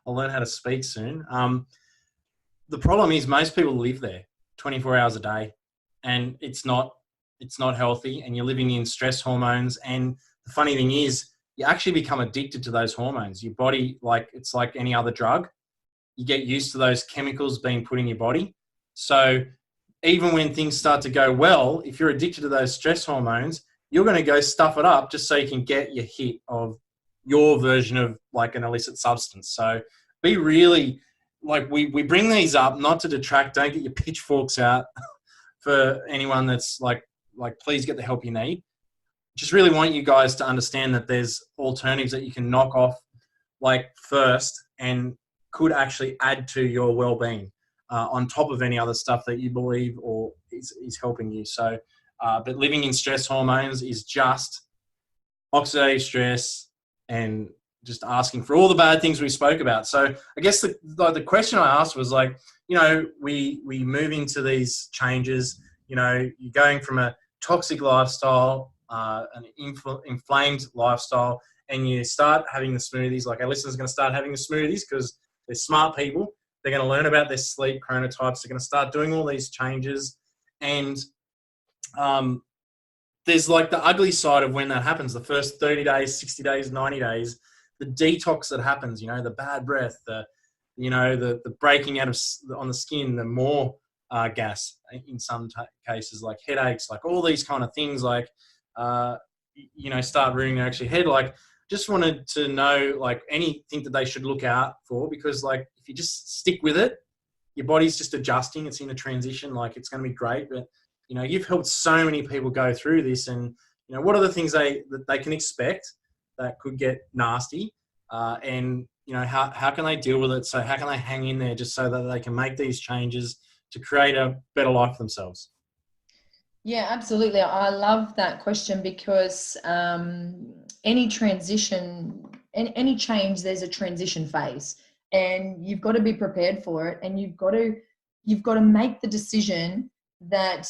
learn how to speak soon. The problem is most people live there 24 hours a day, and it's not healthy, and you're living in stress hormones. And the funny thing is, you actually become addicted to those hormones. Your body, it's like any other drug. You get used to those chemicals being put in your body. So even when things start to go well, if you're addicted to those stress hormones, you're going to go stuff it up just so you can get your hit of your version of an illicit substance. So be really, we bring these up not to detract. Don't get your pitchforks out for anyone that's please get the help you need. Just really want you guys to understand that there's alternatives that you can knock off first, and could actually add to your well-being on top of any other stuff that you believe or is helping you. So, but living in stress hormones is just oxidative stress and just asking for all the bad things we spoke about. So I guess the question I asked was like, we move into these changes, you're going from a toxic lifestyle, an inflamed lifestyle, and you start having the smoothies. Like our listeners are going to start having the smoothies because they're smart people. They're going to learn about their sleep chronotypes. They're going to start doing all these changes. And there's like the ugly side of when that happens, the first 30 days, 60 days, 90 days, the detox that happens, the bad breath, the breaking out on the skin, the more gas in some cases, like headaches, like all these kind of things, like, start rearing their actual head. Like, just wanted to know, like, anything that they should look out for, because, like, if you just stick with it, your body's just adjusting. It's in a transition. Like, it's going to be great. But, you've helped so many people go through this, and, what are the things that they can expect that could get nasty? And, how can they deal with it? So how can they hang in there just so that they can make these changes to create a better life for themselves? Yeah, absolutely. I love that question because any transition, any change, there's a transition phase, and you've got to be prepared for it, and you've got to make the decision that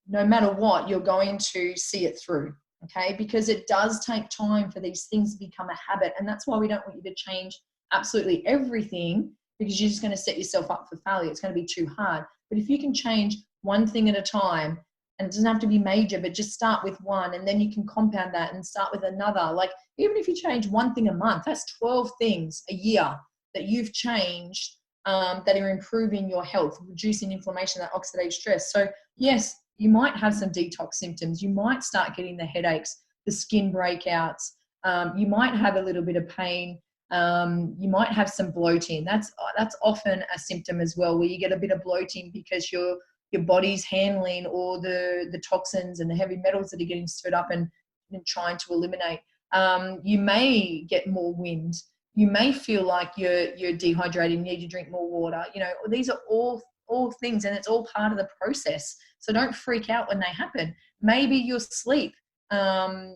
no matter what, you're going to see it through. Okay, because it does take time for these things to become a habit, and that's why we don't want you to change absolutely everything, because you're just going to set yourself up for failure. It's going to be too hard. But if you can change one thing at a time, and it doesn't have to be major, but just start with one, and then you can compound that and start with another. Like, even if you change one thing a month, that's 12 things a year that you've changed that are improving your health, reducing inflammation, that oxidative stress. So yes, you might have some detox symptoms. You might start getting the headaches, the skin breakouts. You might have a little bit of pain. You might have some bloating. That's often a symptom as well, where you get a bit of bloating because your body's handling all the toxins and the heavy metals that are getting stirred up and trying to eliminate. You may get more wind. You may feel like you're dehydrated, you need to drink more water. These are all things, and it's all part of the process. So don't freak out when they happen. Maybe your sleep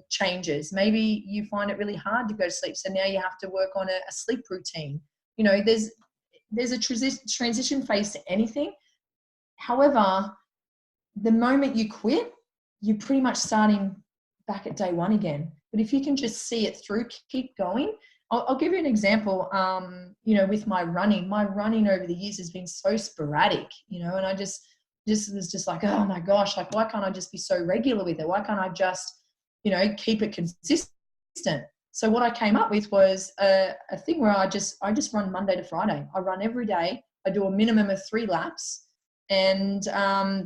changes. Maybe you find it really hard to go to sleep, so now you have to work on a sleep routine. There's a transition phase to anything. However, the moment you quit, you're pretty much starting back at day one again. But if you can just see it through, keep going. I'll give you an example. With my running over the years has been so sporadic, and I just was just like, oh my gosh, like, why can't I just be so regular with it? Why can't I just, keep it consistent? So what I came up with was a thing where I just run Monday to Friday. I run every day. I do a minimum of 3 laps. And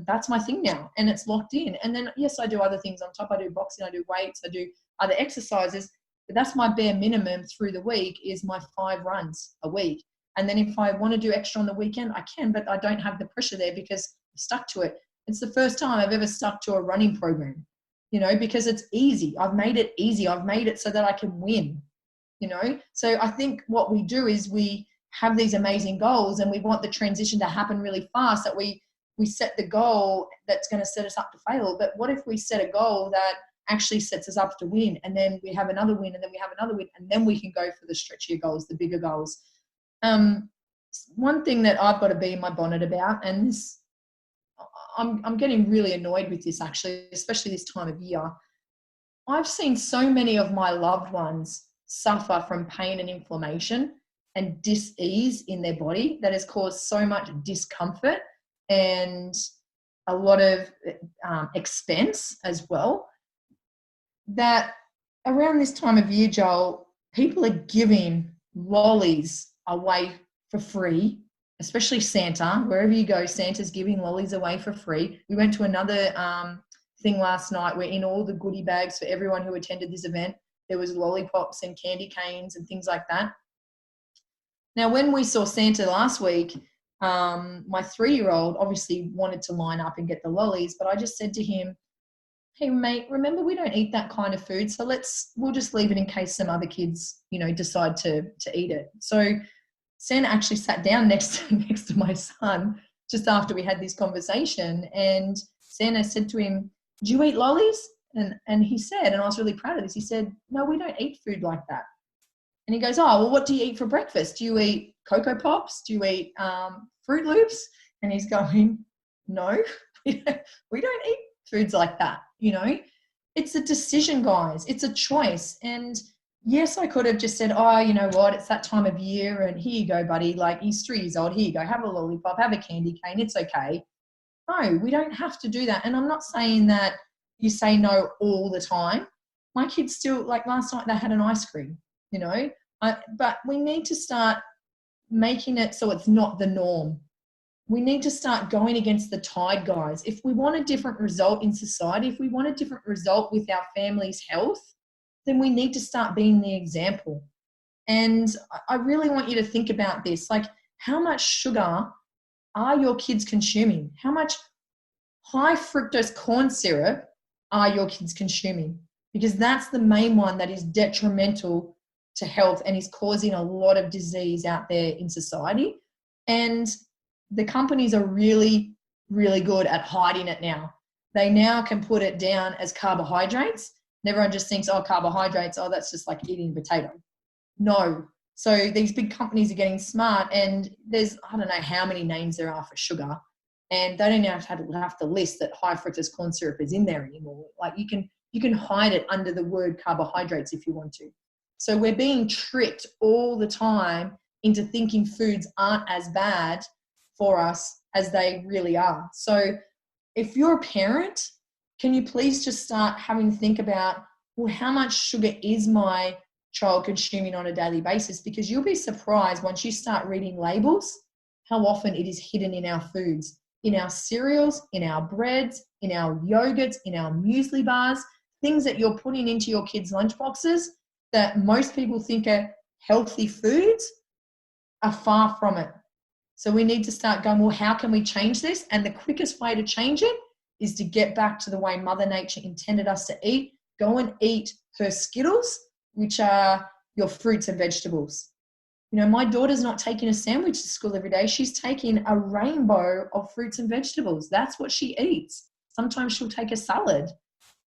that's my thing now, and it's locked in. And then, yes, I do other things on top. I do boxing, I do weights, I do other exercises, but that's my bare minimum through the week is my 5 runs a week. And then if I want to do extra on the weekend, I can, but I don't have the pressure there because I'm stuck to it. It's the first time I've ever stuck to a running program, because it's easy. I've made it easy. I've made it so that I can win, So I think what we do is we have these amazing goals, and we want the transition to happen really fast, that we set the goal that's going to set us up to fail. But what if we set a goal that actually sets us up to win, and then we have another win, and then we have another win, and then we can go for the stretchier goals, the bigger goals. One thing that I've got to be in my bonnet about, and this, I'm getting really annoyed with this actually, especially this time of year. I've seen so many of my loved ones suffer from pain and inflammation and dis-ease in their body that has caused so much discomfort and a lot of expense as well, that around this time of year, Joel, people are giving lollies away for free, especially Santa. Wherever you go, Santa's giving lollies away for free. We went to another thing last night where in all the goodie bags for everyone who attended this event, there was lollipops and candy canes and things like that. Now, when we saw Santa last week, my 3-year-old obviously wanted to line up and get the lollies, but I just said to him, hey mate, remember we don't eat that kind of food, so we'll just leave it in case some other kids, decide to eat it. So Santa actually sat down next to my son just after we had this conversation, and Santa said to him, do you eat lollies? And he said, and I was really proud of this, he said, no, we don't eat food like that. And he goes, oh, well, what do you eat for breakfast? Do you eat Cocoa Pops? Do you eat Fruit Loops? And he's going, no, we don't eat foods like that, you know. It's a decision, guys. It's a choice. And yes, I could have just said, oh, you know what, it's that time of year and here you go, buddy. Like, he's 3 years old. Here you go. Have a lollipop, have a candy cane. It's okay. No, we don't have to do that. And I'm not saying that you say no all the time. My kids still, like last night, they had an ice cream, you know. But we need to start making it so it's not the norm. We need to start going against the tide, guys. If we want a different result in society, if we want a different result with our family's health, then we need to start being the example. And I really want you to think about this. Like, how much sugar are your kids consuming? How much high fructose corn syrup are your kids consuming? Because that's the main one that is detrimental to health and is causing a lot of disease out there in society. And the companies are really, really good at hiding it now. They now can put it down as carbohydrates. And everyone just thinks, oh, carbohydrates, oh, that's just like eating a potato. No. So these big companies are getting smart, and there's, I don't know how many names there are for sugar, and they don't have to list that high fructose corn syrup is in there anymore. Like, you can hide it under the word carbohydrates if you want to. So we're being tricked all the time into thinking foods aren't as bad for us as they really are. So if you're a parent, can you please just start having to think about, well, how much sugar is my child consuming on a daily basis? Because you'll be surprised once you start reading labels how often it is hidden in our foods, in our cereals, in our breads, in our yogurts, in our muesli bars, things that you're putting into your kids' lunchboxes that most people think are healthy foods are far from it. So we need to start going, well, how can we change this? And the quickest way to change it is to get back to the way Mother Nature intended us to eat. Go and eat her Skittles, which are your fruits and vegetables. You know, my daughter's not taking a sandwich to school every day. She's taking a rainbow of fruits and vegetables. That's what she eats. Sometimes she'll take a salad,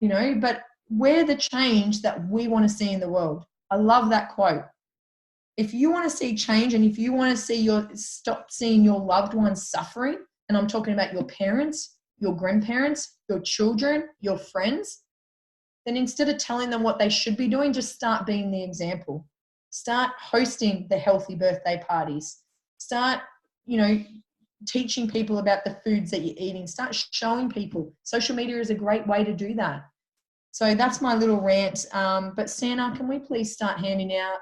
you know, but we're the change that we want to see in the world. I love that quote. If you want to see change, and if you want to see stop seeing your loved ones suffering, and I'm talking about your parents, your grandparents, your children, your friends, then instead of telling them what they should be doing, just start being the example. Start hosting the healthy birthday parties. Start, you know, teaching people about the foods that you're eating. Start showing people. Social media is a great way to do that. So that's my little rant. But Santa, can we please start handing out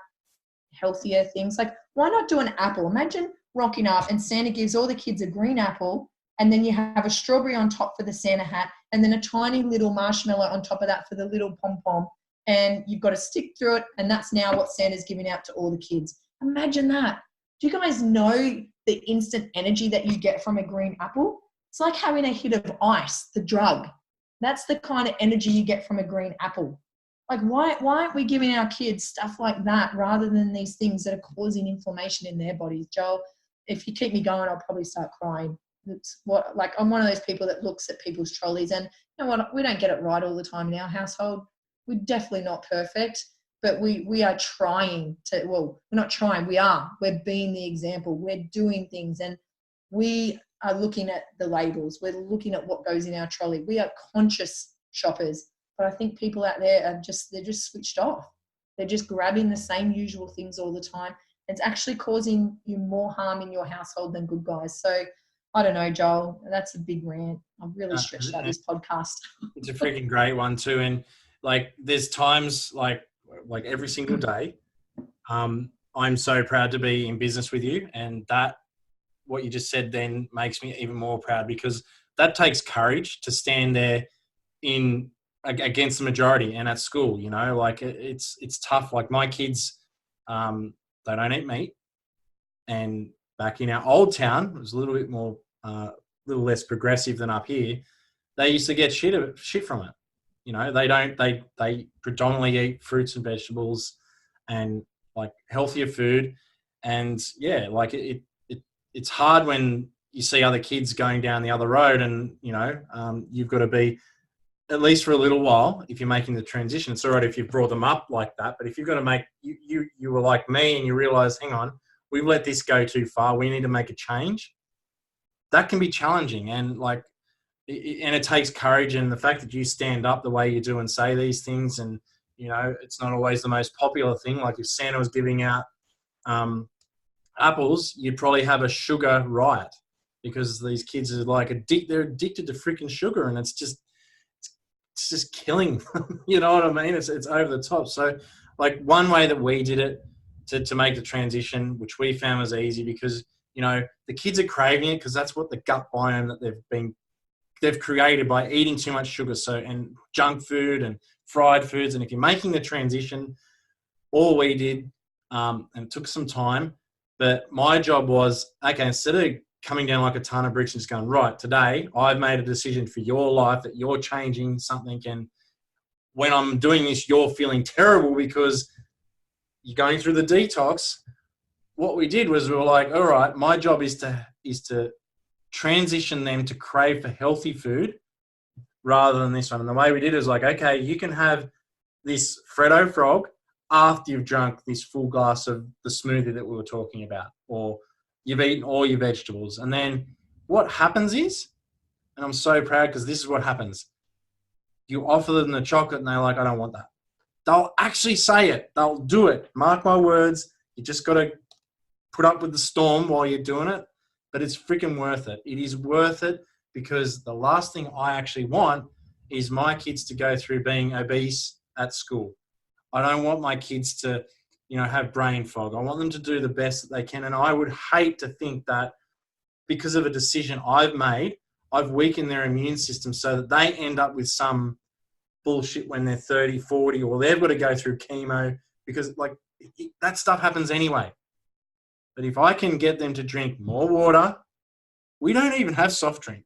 healthier things? Like, why not do an apple? Imagine rocking up and Santa gives all the kids a green apple, and then you have a strawberry on top for the Santa hat, and then a tiny little marshmallow on top of that for the little pom-pom, and you've got a stick through it, and that's now what Santa's giving out to all the kids. Imagine that. Do you guys know the instant energy that you get from a green apple? It's like having a hit of ice, the drug. That's the kind of energy you get from a green apple. Like, why aren't we giving our kids stuff like that rather than these things that are causing inflammation in their bodies? Joel, if you keep me going, I'll probably start crying. I'm one of those people that looks at people's trolleys, and you know what? We don't get it right all the time in our household. We're definitely not perfect, but we are trying to, well, we're not trying, we're being the example. We're doing things, and we are looking at the labels. We're looking at what goes in our trolley. We are conscious shoppers, but I think people out there they're just switched off. They're just grabbing the same usual things all the time. It's actually causing you more harm in your household than good, guys. So I don't know, Joel, that's a big rant. I've really stretched out this podcast. It's a freaking great one too. And like, there's times like every single day, I'm so proud to be in business with you. And that, what you just said then makes me even more proud, because that takes courage to stand there against the majority and at school, you know, like it's tough. Like, my kids, they don't eat meat, and back in our old town, it was a little bit more, little less progressive than up here. They used to get shit from it. You know, they predominantly eat fruits and vegetables and like healthier food. And yeah, like it's hard when you see other kids going down the other road, and, you know, you've got to be at least for a little while, if you're making the transition, it's all right if you've brought them up like that. But if you've got to make, you were like me and you realize, hang on, we've let this go too far. We need to make a change. That can be challenging. And like, and it takes courage, and the fact that you stand up the way you do and say these things, and, you know, it's not always the most popular thing. Like if Santa was giving out apples, you'd probably have a sugar riot because these kids are like they're addicted to freaking sugar, and it's just killing them. You know what I mean? It's over the top. So like one way that we did it to make the transition, which we found was easy, because, you know, the kids are craving it because that's what the gut biome that they've created by eating too much sugar. So, and junk food and fried foods. And if you're making the transition, all we did, and it took some time, but my job was, okay, instead of coming down like a ton of bricks and just going, right, today I've made a decision for your life that you're changing something. And when I'm doing this, you're feeling terrible because you're going through the detox. What we did was we were like, all right, my job is to transition them to crave for healthy food rather than this one. And the way we did it was like, okay, you can have this Freddo Frog after you've drunk this full glass of the smoothie that we were talking about, or you've eaten all your vegetables. And then what happens is, and I'm so proud because this is what happens, you offer them the chocolate and they're like, I don't want that. They'll actually say it. They'll do it. Mark my words. You just got to put up with the storm while you're doing it. But it's freaking worth it. It is worth it, because the last thing I actually want is my kids to go through being obese at school. I don't want my kids to, you know, have brain fog. I want them to do the best that they can. And I would hate to think that because of a decision I've made, I've weakened their immune system so that they end up with some bullshit when they're 30, 40, or they've got to go through chemo, because like that stuff happens anyway. But if I can get them to drink more water, we don't even have soft drink.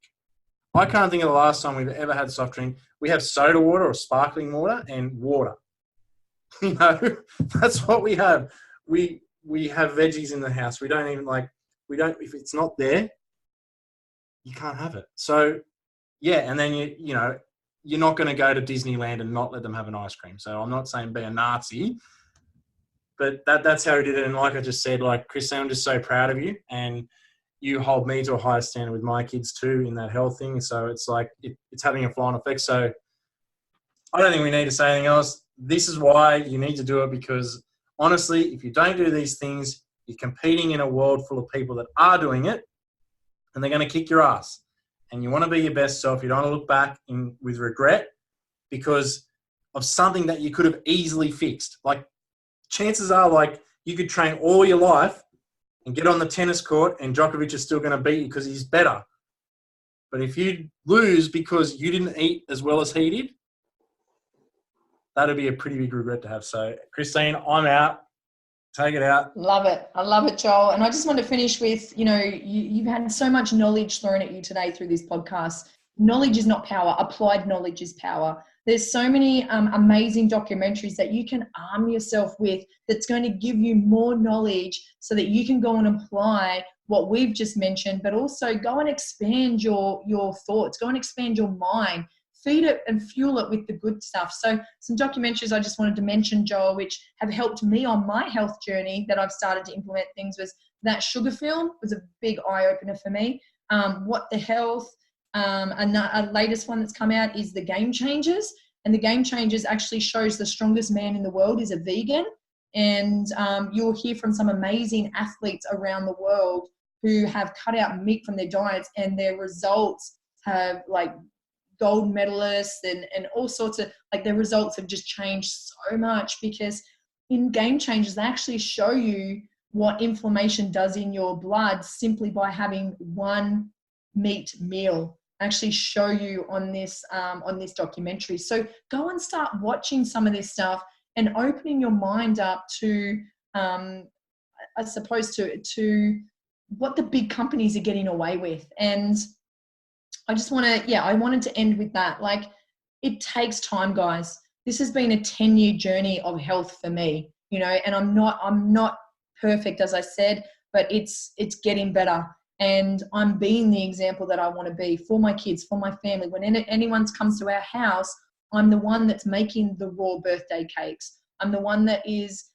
I can't think of the last time we've ever had soft drink. We have soda water or sparkling water and water. You know, that's what we have. We have veggies in the house. We don't even if it's not there, you can't have it. So yeah, and then you know, you're not going to go to Disneyland and not let them have an ice cream. So I'm not saying be a Nazi, but that's how we did it. And like I just said, like, Christine, I'm just so proud of you, and you hold me to a higher standard with my kids too in that health thing. So it's like, it's having a flow-on effect. So I don't think we need to say anything else. This is why you need to do it, because honestly, if you don't do these things, you're competing in a world full of people that are doing it, and they're going to kick your ass. And you want to be your best self. You don't want to look back with regret because of something that you could have easily fixed. Like, chances are, like, you could train all your life and get on the tennis court and Djokovic is still going to beat you because he's better. But if you lose because you didn't eat as well as he did, that'd be a pretty big regret to have. So, Christine, I'm out. Take it out. Love it. I love it, Joel. And I just want to finish with, you know, you've had so much knowledge thrown at you today through this podcast. Knowledge is not power. Applied knowledge is power. There's so many amazing documentaries that you can arm yourself with that's going to give you more knowledge so that you can go and apply what we've just mentioned, but also go and expand your thoughts, go and expand your mind, feed it and fuel it with the good stuff. So some documentaries I just wanted to mention, Joel, which have helped me on my health journey that I've started to implement things, was That Sugar film was a big eye-opener for me. What the Health, a latest one that's come out is The Game Changers. And The Game Changers actually shows the strongest man in the world is a vegan. And you'll hear from some amazing athletes around the world who have cut out meat from their diets, and their results have, like, gold medalists and all sorts of, like, their results have just changed so much, because in Game Changers, they actually show you what inflammation does in your blood simply by having one meat meal. Actually show you on this documentary. So go and start watching some of this stuff and opening your mind up to, I suppose, to what the big companies are getting away with. And I just want to, I wanted to end with that. Like, it takes time, guys. This has been a 10-year journey of health for me, you know, and I'm not perfect, as I said, but it's getting better. And I'm being the example that I want to be for my kids, for my family. When anyone comes to our house, I'm the one that's making the raw birthday cakes. I'm the one that is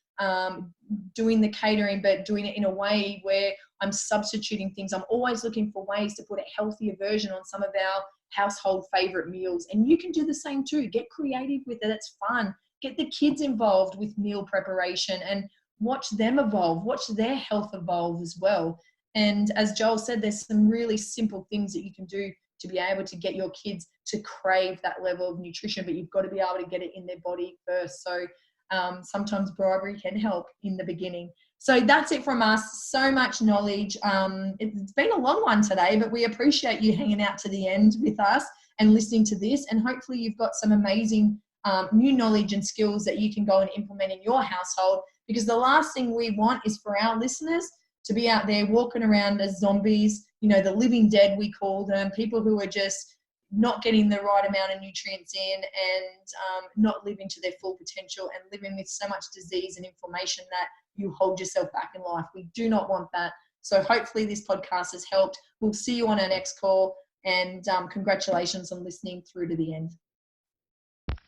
doing the catering, but doing it in a way where I'm substituting things. I'm always looking for ways to put a healthier version on some of our household favorite meals. And you can do the same too. Get creative with it. It's fun. Get the kids involved with meal preparation and watch them evolve, watch their health evolve as well. And as Joel said, there's some really simple things that you can do to be able to get your kids to crave that level of nutrition, but you've got to be able to get it in their body first. So sometimes bribery can help in the beginning. So that's it from us. So much knowledge. It's been a long one today, but we appreciate you hanging out to the end with us and listening to this. And hopefully you've got some amazing new knowledge and skills that you can go and implement in your household, because the last thing we want is for our listeners to be out there walking around as zombies, you know, the living dead, we call them, people who are just not getting the right amount of nutrients in and not living to their full potential and living with so much disease and inflammation that you hold yourself back in life. We do not want that. So hopefully this podcast has helped. We'll see you on our next call, and congratulations on listening through to the end.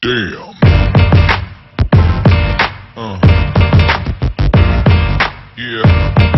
Damn. Yeah.